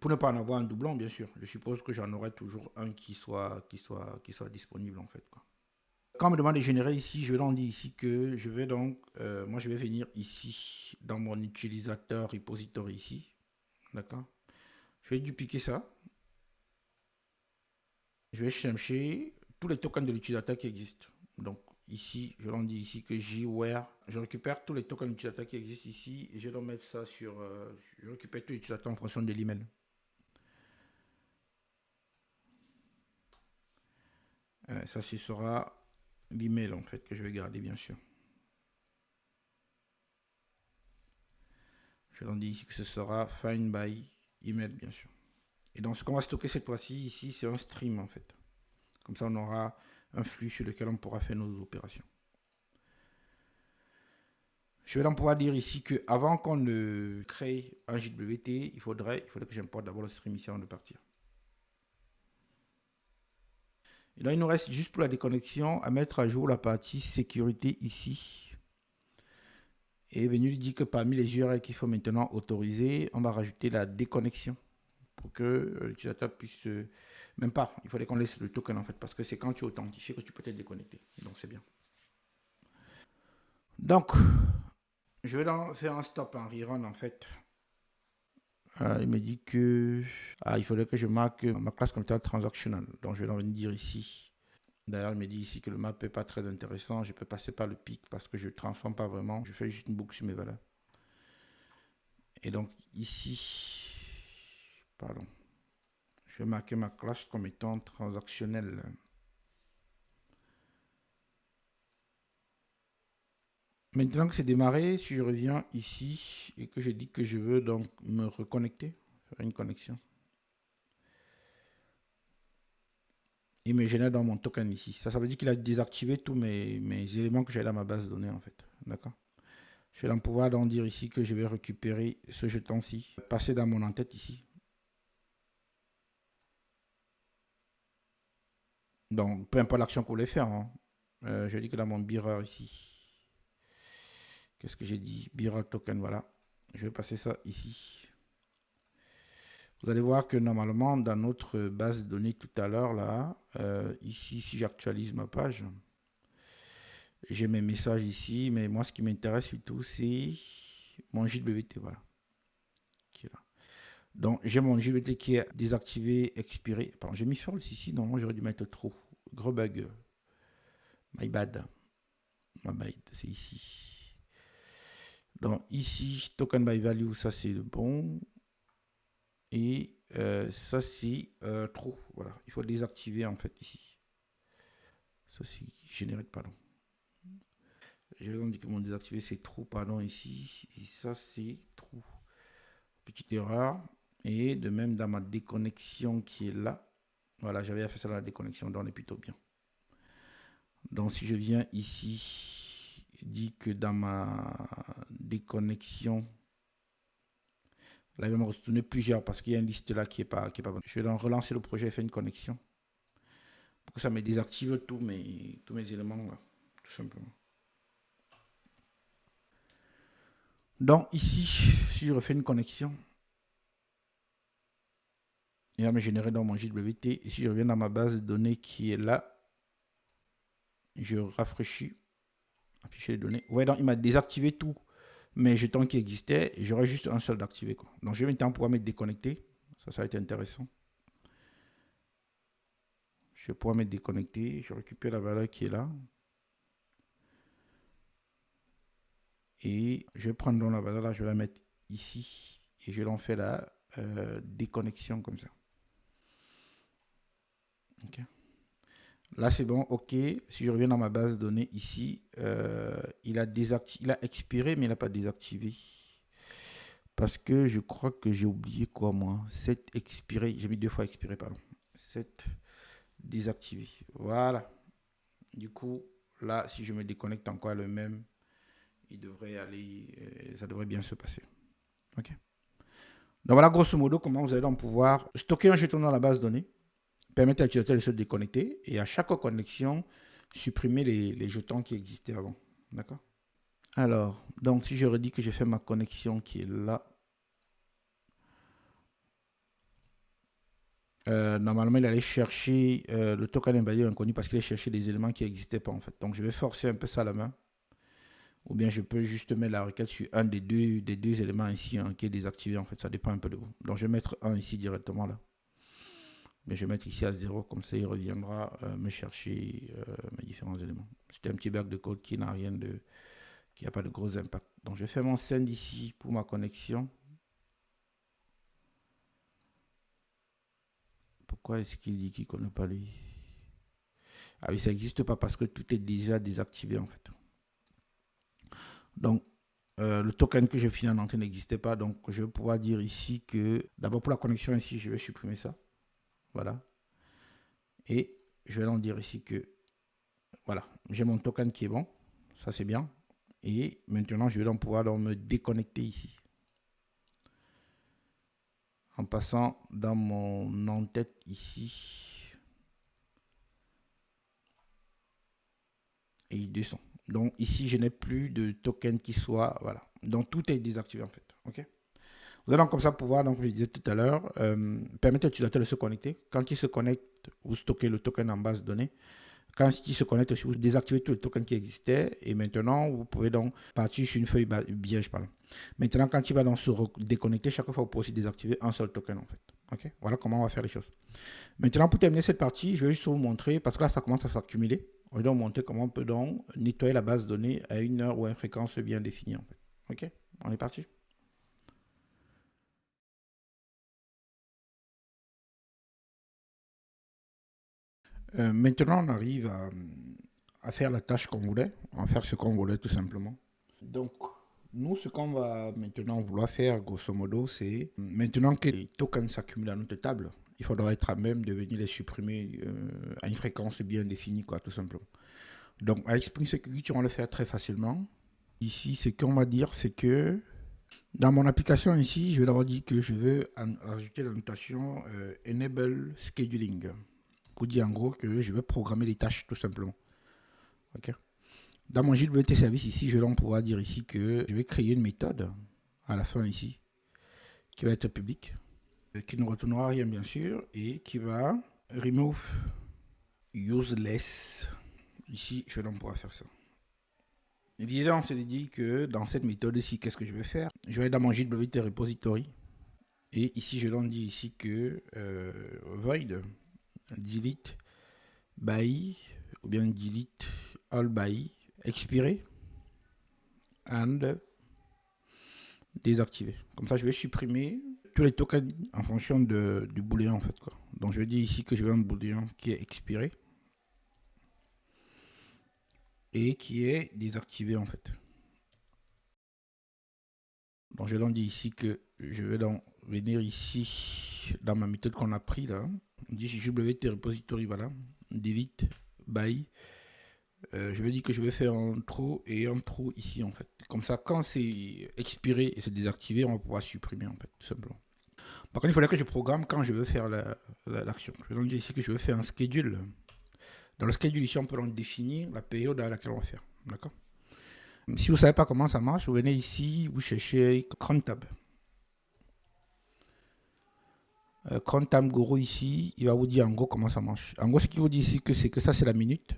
A: pour ne pas en avoir un doublon, bien sûr. Je suppose que j'en aurai toujours un qui soit disponible, en fait, quoi. Quand on me demande de générer ici, je vais donc dire ici que je vais donc, moi je vais venir ici dans mon utilisateur repository ici, d'accord. Je vais dupliquer ça. Je vais chercher tous les tokens de l'utilisateur qui existent. Donc ici, je leur dis ici que jware, je récupère tous les tokens d'utilisateur qui existent ici et je dois mettre ça sur, je récupère tous les utilisateurs en fonction de l'email. Ça, ce sera l'email en fait que je vais garder bien sûr. Je leur dis ici que ce sera find by email bien sûr. Et donc ce qu'on va stocker cette fois-ci ici, c'est un stream en fait. Comme ça, on aura un flux sur lequel on pourra faire nos opérations. Je vais donc pouvoir dire ici que avant qu'on ne crée un JWT, il faudrait que j'importe d'abord le stream ici avant de partir. Et là, il nous reste juste pour la déconnexion à mettre à jour la partie sécurité ici. Et venir lui dire que parmi les URL qu'il faut maintenant autoriser, on va rajouter la déconnexion pour que l'utilisateur puisse... même pas, il fallait qu'on laisse le token en fait, parce que c'est quand tu authentifies que tu peux te déconnecter. Et donc c'est bien. Donc, je vais donc faire un stop en rerun en fait. Il me dit que il faudrait que je marque ma classe comme étant transactional. Donc je vais donc venir dire ici. D'ailleurs, il me dit ici que le map n'est pas très intéressant. Je peux passer par le pic parce que je ne transforme pas vraiment. Je fais juste une boucle sur mes valeurs. Et donc ici, pardon, je vais marquer ma classe comme étant transactionnelle. Maintenant que c'est démarré, si je reviens ici et que je dis que je veux donc me reconnecter, faire une connexion, il me génère dans mon token ici. Ça veut dire qu'il a désactivé tous mes éléments que j'ai dans ma base de données en fait. D'accord. Je vais donc pouvoir donc dire ici que je vais récupérer ce jeton-ci, passer dans mon en-tête ici. Donc, peu importe l'action qu'on voulait faire. Hein. Je dis que dans mon bearer ici, qu'est-ce que j'ai dit? Bearer token, voilà. Je vais passer ça ici. Vous allez voir que normalement, dans notre base de données tout à l'heure, là, ici, si j'actualise ma page, j'ai mes messages ici, mais moi, ce qui m'intéresse surtout, c'est mon JWT, voilà. Qui est là. Donc, j'ai mon JWT qui est désactivé, expiré. Pardon, j'ai mis false ici, normalement, j'aurais dû mettre trop. Gros bug. My bad. My bad, c'est ici. Donc, ici, token by value, ça, c'est le bon. Et ça, c'est trop. Voilà, il faut désactiver, en fait, ici. Ça, c'est généré, pardon. Je vais donc dire que mon désactivé, c'est trop, pardon, ici. Et ça, c'est trop. petite erreur. Et de même dans ma déconnexion qui est là. Voilà, j'avais fait ça dans la déconnexion, donc on est plutôt bien. Donc si je viens ici, dit que dans ma déconnexion, là il va me retourner plusieurs parce qu'il y a une liste là qui est pas bonne. Je vais donc relancer le projet et faire une connexion pour que ça me désactive tous mes éléments là, tout simplement. Donc ici, si je refais une connexion, il va me générer dans mon JWT. Et si je reviens dans ma base de données qui est là, je rafraîchis, afficher les données. Ouais, donc il m'a désactivé tout mes jetons qui existaient. J'aurais juste un seul d'activé. Donc je vais maintenant pouvoir me déconnecter. Ça va être intéressant. Je vais pouvoir me déconnecter. Je récupère la valeur qui est là. Et je vais prendre donc la valeur là, je vais la mettre ici. Et je vais en faire la déconnexion comme ça. Ok. Là, c'est bon. OK. Si je reviens dans ma base de données ici, il a expiré, mais il n'a pas désactivé. Parce que je crois que j'ai oublié quoi, moi. 7 expiré. J'ai mis 2 fois expiré, pardon. 7 désactivé. Voilà. Du coup, là, si je me déconnecte encore le même, il devrait aller, ça devrait bien se passer. OK. Donc voilà, grosso modo, comment vous allez donc pouvoir stocker un jeton dans la base de données, permettre à l'utilisateur de se déconnecter et à chaque connexion, supprimer les jetons qui existaient avant. D'accord? Alors, donc si je redis que j'ai fait ma connexion qui est là, normalement il allait chercher le token invalide inconnu parce qu'il allait chercher des éléments qui n'existaient pas en fait. Donc je vais forcer un peu ça à la main. Ou bien je peux juste mettre la requête sur un des deux éléments ici hein, qui est désactivé en fait. Ça dépend un peu de vous. Donc je vais mettre un ici directement là. Mais je vais mettre ici à 0, comme ça il reviendra me chercher mes différents éléments. C'était un petit bug de code qui n'a rien de, qui n'a pas de gros impact. Donc je vais faire mon send ici pour ma connexion. Pourquoi est-ce qu'il dit qu'il ne connaît pas lui? Ah oui, ça n'existe pas parce que tout est déjà désactivé en fait. Donc le token que je finis en entrée n'existait pas. Donc je vais pouvoir dire ici que d'abord pour la connexion ici, je vais supprimer ça. Voilà. Et je vais donc dire ici que voilà, j'ai mon token qui est bon. Ça c'est bien. Et maintenant, je vais donc pouvoir donc me déconnecter ici. En passant dans mon en-tête ici. Et il descend. Donc ici, je n'ai plus de token qui soit. Voilà. Donc tout est désactivé en fait. OK? Vous allez donc comme ça pouvoir, donc je disais tout à l'heure, permettre à l'utilisateur de se connecter. Quand il se connecte, vous stockez le token en base de données. Quand il se connecte aussi, vous désactivez tous les tokens qui existaient et maintenant, vous pouvez donc partir sur une feuille vierge. Pardon. Maintenant, quand il va donc se déconnecter, chaque fois, vous pouvez aussi désactiver un seul token en fait. Okay? Voilà comment on va faire les choses. Maintenant, pour terminer cette partie, je vais juste vous montrer, parce que là, ça commence à s'accumuler. On va donc montrer comment on peut donc nettoyer la base de données à une heure ou à une fréquence bien définie en fait. OK? On est parti. Maintenant, on arrive à faire la tâche qu'on voulait, à faire ce qu'on voulait tout simplement. Donc, nous, ce qu'on va maintenant vouloir faire, grosso modo, c'est maintenant que les tokens s'accumulent à notre table, il faudra être à même de venir les supprimer à une fréquence bien définie, quoi, tout simplement. Donc, avec Spring Security, on va le faire très facilement. Ici, ce qu'on va dire, c'est que dans mon application ici, je vais d'abord dire que je veux ajouter la notation Enable Scheduling. Pour dire en gros que je vais programmer les tâches tout simplement. Ok. Dans mon JWT service ici, je vais donc pouvoir dire ici que je vais créer une méthode à la fin ici qui va être publique, qui ne retournera rien bien sûr et qui va remove useless. Ici, je vais donc pouvoir faire ça. Évidemment, on s'est dit que dans cette méthode ici, qu'est-ce que je vais faire? Je vais aller dans mon JWT repository et ici, je donc dis ici que void delete by ou bien delete all by expiré and désactiver. Comme ça, je vais supprimer tous les tokens en fonction du booléen en fait, quoi. Donc je dis ici que je veux un booléen qui est expiré et qui est désactivé en fait. Donc je vais donc dire ici que je vais donc venir ici dans ma méthode qu'on a pris là. On dit wt repository, voilà, delete by. Je vais dire que je vais faire un trou et un trou ici en fait. Comme ça, quand c'est expiré et c'est désactivé, on va pouvoir supprimer en fait, tout simplement. Par contre, il faudrait que je programme quand je veux faire l'action. Je vais donc dire ici que je veux faire un schedule. Dans le schedule ici, on peut donc définir la période à laquelle on va faire. D'accord? Si vous ne savez pas comment ça marche, vous venez ici, vous cherchez Cron Tab. Cron Tab Guru ici, il va vous dire en gros comment ça marche. En gros, ce qu'il vous dit ici, c'est que ça c'est la minute.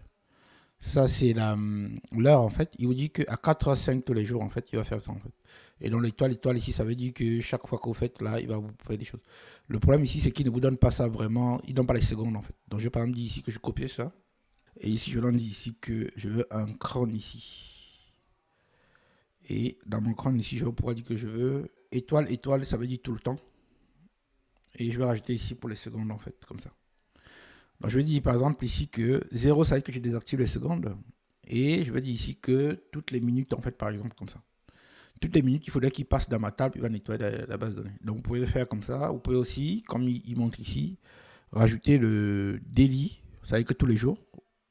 A: Ça c'est l'heure en fait. Il vous dit qu'à 4h05 tous les jours en fait, il va faire ça en fait. Et donc l'étoile ici, ça veut dire que chaque fois que vous faites là, il va vous faire des choses. Le problème ici, c'est qu'il ne vous donne pas ça vraiment, il ne donne pas les secondes en fait. Donc je vais par exemple dire ici que je copie ça. Et ici, je leur dis ici que je veux un cron ici. Et dans mon cron ici, je vais pouvoir dire que je veux étoile, ça veut dire tout le temps. Et je vais rajouter ici pour les secondes en fait, comme ça. Donc je vais dire par exemple ici que 0, ça veut dire que je désactive les secondes. Et je vais dire ici que toutes les minutes en fait, par exemple, comme ça. Toutes les minutes, il faudrait qu'il passe dans ma table, il va nettoyer la base de données. Donc vous pouvez le faire comme ça. Vous pouvez aussi, comme il montre ici, rajouter le daily, ça veut dire que tous les jours,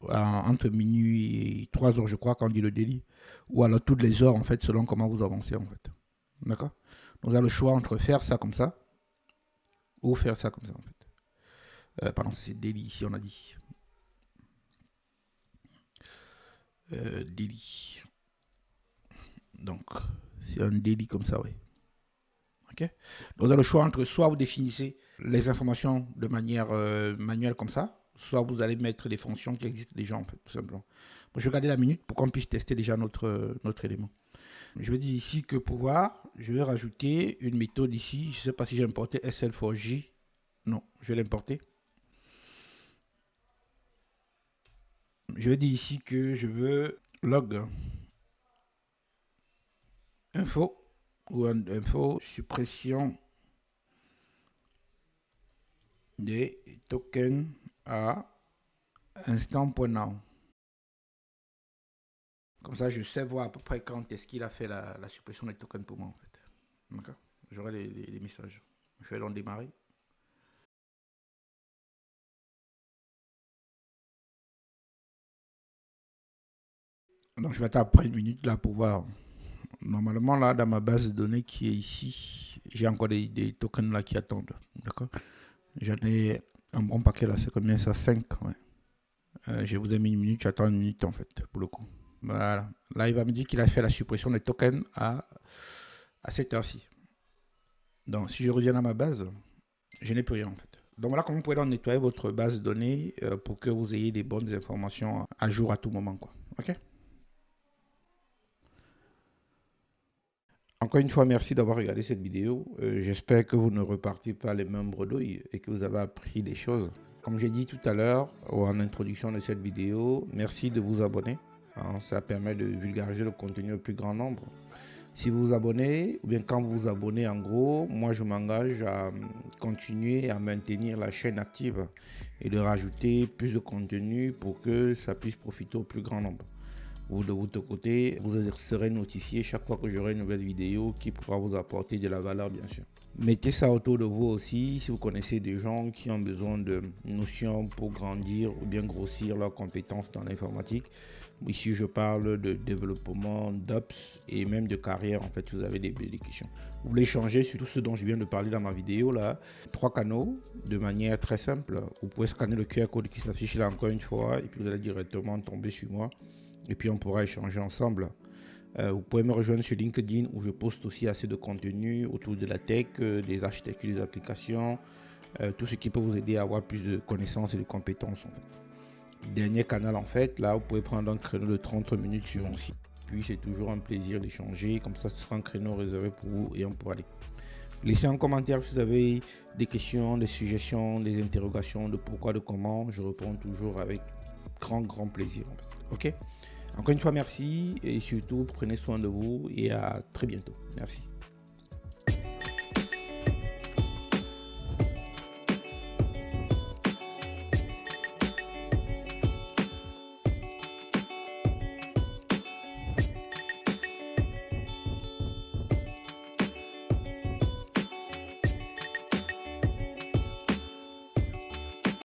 A: entre minuit et 3 heures, je crois, quand on dit le daily, ou alors toutes les heures, en fait, selon comment vous avancez, en fait. D'accord? Donc, vous avez le choix entre faire ça comme ça, ou faire ça comme ça, en fait. Pardon, c'est daily, ici, on a dit. Daily. Donc, c'est un daily comme ça, oui. Ok? Donc, vous avez le choix entre soit vous définissez les informations de manière manuelle comme ça, soit vous allez mettre des fonctions qui existent déjà, en fait, tout simplement. Bon, je vais garder la minute pour qu'on puisse tester déjà notre élément. Je vais dire ici que pouvoir, je vais rajouter une méthode ici. Je ne sais pas si j'ai importé SL4J. Non, je vais l'importer. Je vais dire ici que je veux log info ou info suppression des tokens à instant.now. Comme ça, je sais voir à peu près quand est-ce qu'il a fait la suppression des tokens pour moi, en fait. D'accord? J'aurai les messages. Je vais donc démarrer. Donc, je vais attendre après une minute là pour voir. Normalement, là, dans ma base de données qui est ici, j'ai encore des tokens là qui attendent. D'accord? J'en ai un bon paquet là. C'est combien ça? 5. Ouais. Je vous ai mis une minute. J'attends une minute en fait, pour le coup. Voilà. Là, il va me dire qu'il a fait la suppression des tokens à cette heure-ci. Donc, si je reviens à ma base, je n'ai plus rien en fait. Donc voilà comment vous pouvez donc nettoyer votre base de données pour que vous ayez des bonnes informations à jour à tout moment, quoi. Ok? Encore une fois, merci d'avoir regardé cette vidéo. J'espère que vous ne repartez pas les mêmes bredouilles et que vous avez appris des choses. Comme j'ai dit tout à l'heure en introduction de cette vidéo, merci de vous abonner. Ça permet de vulgariser le contenu au plus grand nombre. Si vous vous abonnez, ou bien quand vous vous abonnez, en gros, moi je m'engage à continuer à maintenir la chaîne active et de rajouter plus de contenu pour que ça puisse profiter au plus grand nombre. Vous, de votre côté, vous serez notifié chaque fois que j'aurai une nouvelle vidéo qui pourra vous apporter de la valeur, bien sûr. Mettez ça autour de vous aussi si vous connaissez des gens qui ont besoin de notions pour grandir ou bien grossir leurs compétences dans l'informatique. Ici, je parle de développement, d'ops et même de carrière. En fait, vous avez des questions. Vous voulez changer sur tout ce dont je viens de parler dans ma vidéo là. 3 canaux de manière très simple. Vous pouvez scanner le QR code qui s'affiche là encore une fois et puis vous allez directement tomber sur moi. Et puis on pourra échanger ensemble. Vous pouvez me rejoindre sur LinkedIn où je poste aussi assez de contenu autour de la tech, des architectures, des applications, tout ce qui peut vous aider à avoir plus de connaissances et de compétences. En fait. Dernier canal en fait, là vous pouvez prendre un créneau de 30 minutes sur mon site. Puis c'est toujours un plaisir d'échanger, comme ça ce sera un créneau réservé pour vous et on pourra aller. Laissez un commentaire si vous avez des questions, des suggestions, des interrogations de pourquoi, de comment. Je réponds toujours avec grand plaisir. En fait. Ok? Encore une fois, merci et surtout, prenez soin de vous et à très bientôt. Merci.